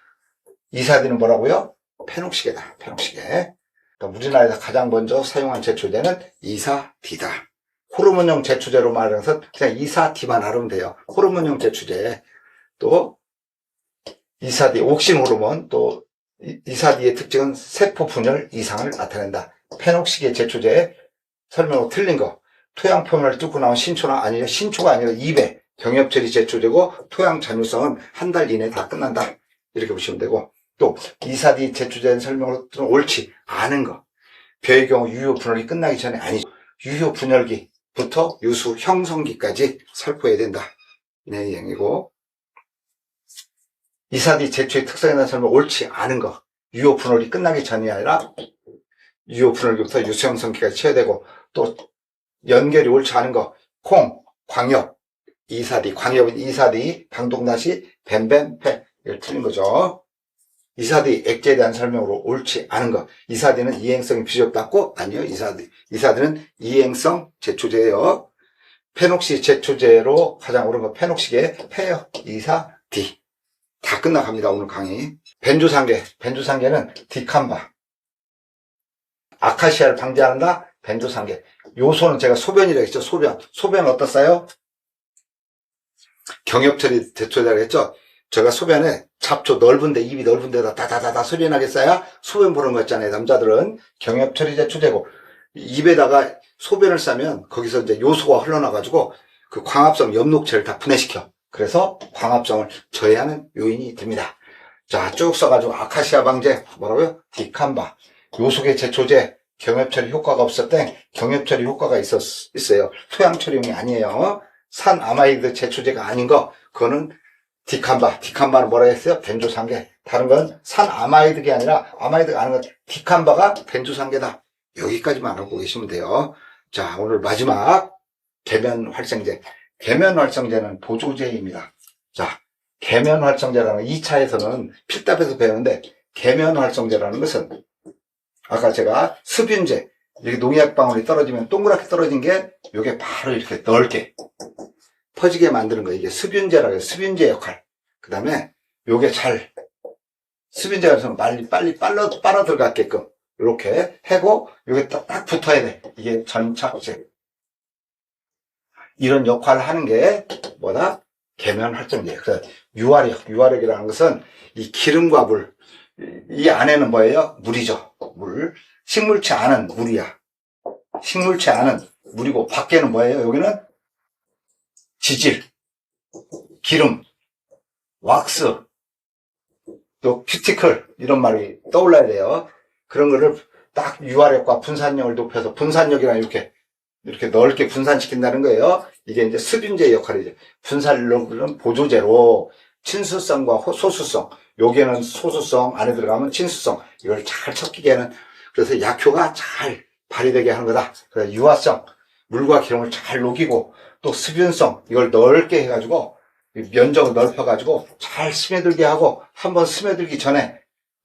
이사디는 뭐라고요? 페녹시계다. 페녹시계. 우리나라에서 가장 먼저 사용한 제초제는 이사디다. 호르몬용 제초제로 말해서 그냥 이사디만 알으면 돼요. 호르몬용 제초제. 또 이사디, 옥신 호르몬, 또 이사디의 특징은 세포 분열 이상을 나타낸다. 페녹시계 제초제 설명으로 틀린 거. 토양 표면을 뚫고 나온 신초나 아니요, 신초가 아니라 2배 경엽처리 제초제고 토양 잔유성은 한 달 이내에 다 끝난다. 이렇게 보시면 되고, 또 이사디 제초제는 설명으로 옳지 않은 거. 벼의 경우 유효 분열이 끝나기 전에 아니죠. 유효 분열기부터 유수 형성기까지 살포해야 된다. 이 내용이고, 이사디 제초의 특성에 대한 설명 옳지 않은 거. 유효 분열이 끝나기 전이 아니라 유효 분열기부터 유수 형성기까지 쳐야 되고, 또 연결이 옳지 않은 거. 콩, 광엽, 이사디, 광엽은 이사디, 방동나시, 뱀뱀, 패. 이걸 틀린 거죠. 이사디 액제에 대한 설명으로 옳지 않은 거. 이사디는 이행성이 비교답고 아니요. 이사디는 이행성 제초제예요. 페녹시 제초제로 가장 옳은 거 페녹시계 페요. 이사디. 다 끝나갑니다. 오늘 강의. 벤조산계는 디캄바. 아카시아를 방지한다. 벤조산계. 요소는 제가 소변이라고 했죠. 소변 어떻어요? 경엽처리 제초제라고 했죠. 제가 소변에 잡초 넓은데, 입이 넓은데다 다다다다 소리 나겠어요? 소변 보는 거 있잖아요. 남자들은 경엽처리 제초제고, 입에다가 소변을 싸면 거기서 이제 요소가 흘러나가지고 그 광합성 엽록체를 다 분해시켜. 그래서 광합성을 저해하는 요인이 됩니다. 자, 쭉 써가지고 아카시아 방제 뭐라고요? 디캄바. 요소계 제초제 경엽처리 효과가 없었대. 경엽처리 효과가 있어요. 토양처리용이 아니에요. 산아마이드 제초제가 아닌 거, 그거는 디캄바는 뭐라 했어요? 벤조산계. 다른 건 산아마이드가 아니라 아마이드가 아닌 건 디캄바가 벤조산계다. 여기까지만 알고 계시면 돼요. 자, 오늘 마지막 계면활성제. 계면활성제는 보조제입니다. 자, 계면활성제라는 2차에서는 필답에서 배우는데, 계면활성제라는 것은 아까 제가 습윤제, 이렇게 농약 방울이 떨어지면 동그랗게 떨어진 게 요게 바로 이렇게 넓게 퍼지게 만드는 거예요. 이게 습윤제라고 해요. 습윤제 역할. 그 다음에 요게 잘 습윤제가 해서 빨리 빨아 들어갔게끔 이렇게 해고 요게 딱 붙어야 돼. 이게 전착제. 이런 역할을 하는 게 뭐다? 계면활성제예요. 그래서 유화력이라는 것은 이 기름과 물, 이 안에는 뭐예요? 물이죠. 물. 식물체 안은 물이야. 식물체 안은 물이고 밖에는 뭐예요? 여기는 지질, 기름, 왁스, 또 큐티클 이런 말이 떠올라야 돼요. 그런 거를 딱 유화력과 분산력을 높여서 분산력이랑 이렇게 넓게 분산시킨다는 거예요. 이게 이제 습윤제의 역할이죠. 분산력은 보조제로 친수성과 소수성, 여기에는 소수성, 안에 들어가면 친수성, 이걸 잘 섞이게 하는, 그래서 약효가 잘 발휘되게 하는 거다. 그래서 유화성, 물과 기름을 잘 녹이고, 또 습윤성, 이걸 넓게 해가지고, 면적을 넓혀가지고, 잘 스며들게 하고, 한번 스며들기 전에,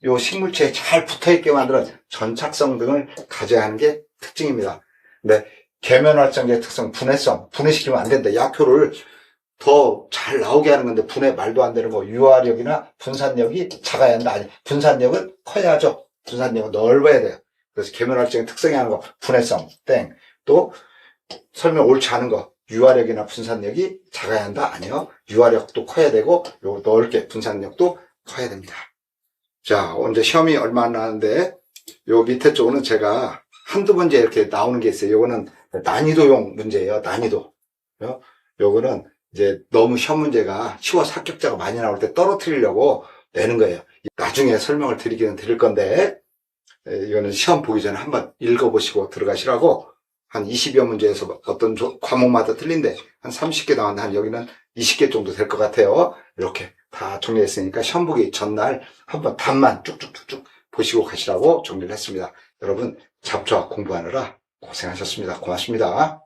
요 식물체에 잘 붙어있게 만드는 전착성 등을 가져야 하는 게 특징입니다. 근데, 계면활성제의 특성, 분해시키면 안 된다. 약효를 더 잘 나오게 하는 건데, 분해 말도 안 되는 거, 유화력이나 분산력이 작아야 한다. 아니, 분산력은 커야죠. 분산력은 넓어야 돼요. 그래서 계면활성의 특성이 하는 거, 분해성, 땡. 또, 설명 옳지 않은 거, 유화력이나 분산력이 작아야 한다? 아니요. 유화력도 커야 되고, 요 넓게 분산력도 커야 됩니다. 자, 이제 시험이 얼마 안 나는데, 요 밑에 쪽은 제가 한두 문제 이렇게 나오는 게 있어요. 요거는 난이도용 문제예요. 난이도. 요거는 이제 너무 시험 문제가 쉬워서 합격자가 많이 나올 때 떨어뜨리려고 내는 거예요. 나중에 설명을 드리기는 드릴 건데, 이거는 시험 보기 전에 한번 읽어보시고 들어가시라고. 한 20여 문제에서 어떤 과목마다 틀린데 한 30개 나왔는데 한 여기는 20개 정도 될 것 같아요. 이렇게 다 정리했으니까 시험 보기 전날 한번 답만 쭉쭉쭉쭉 보시고 가시라고 정리를 했습니다. 여러분 잡초학 공부하느라 고생하셨습니다. 고맙습니다.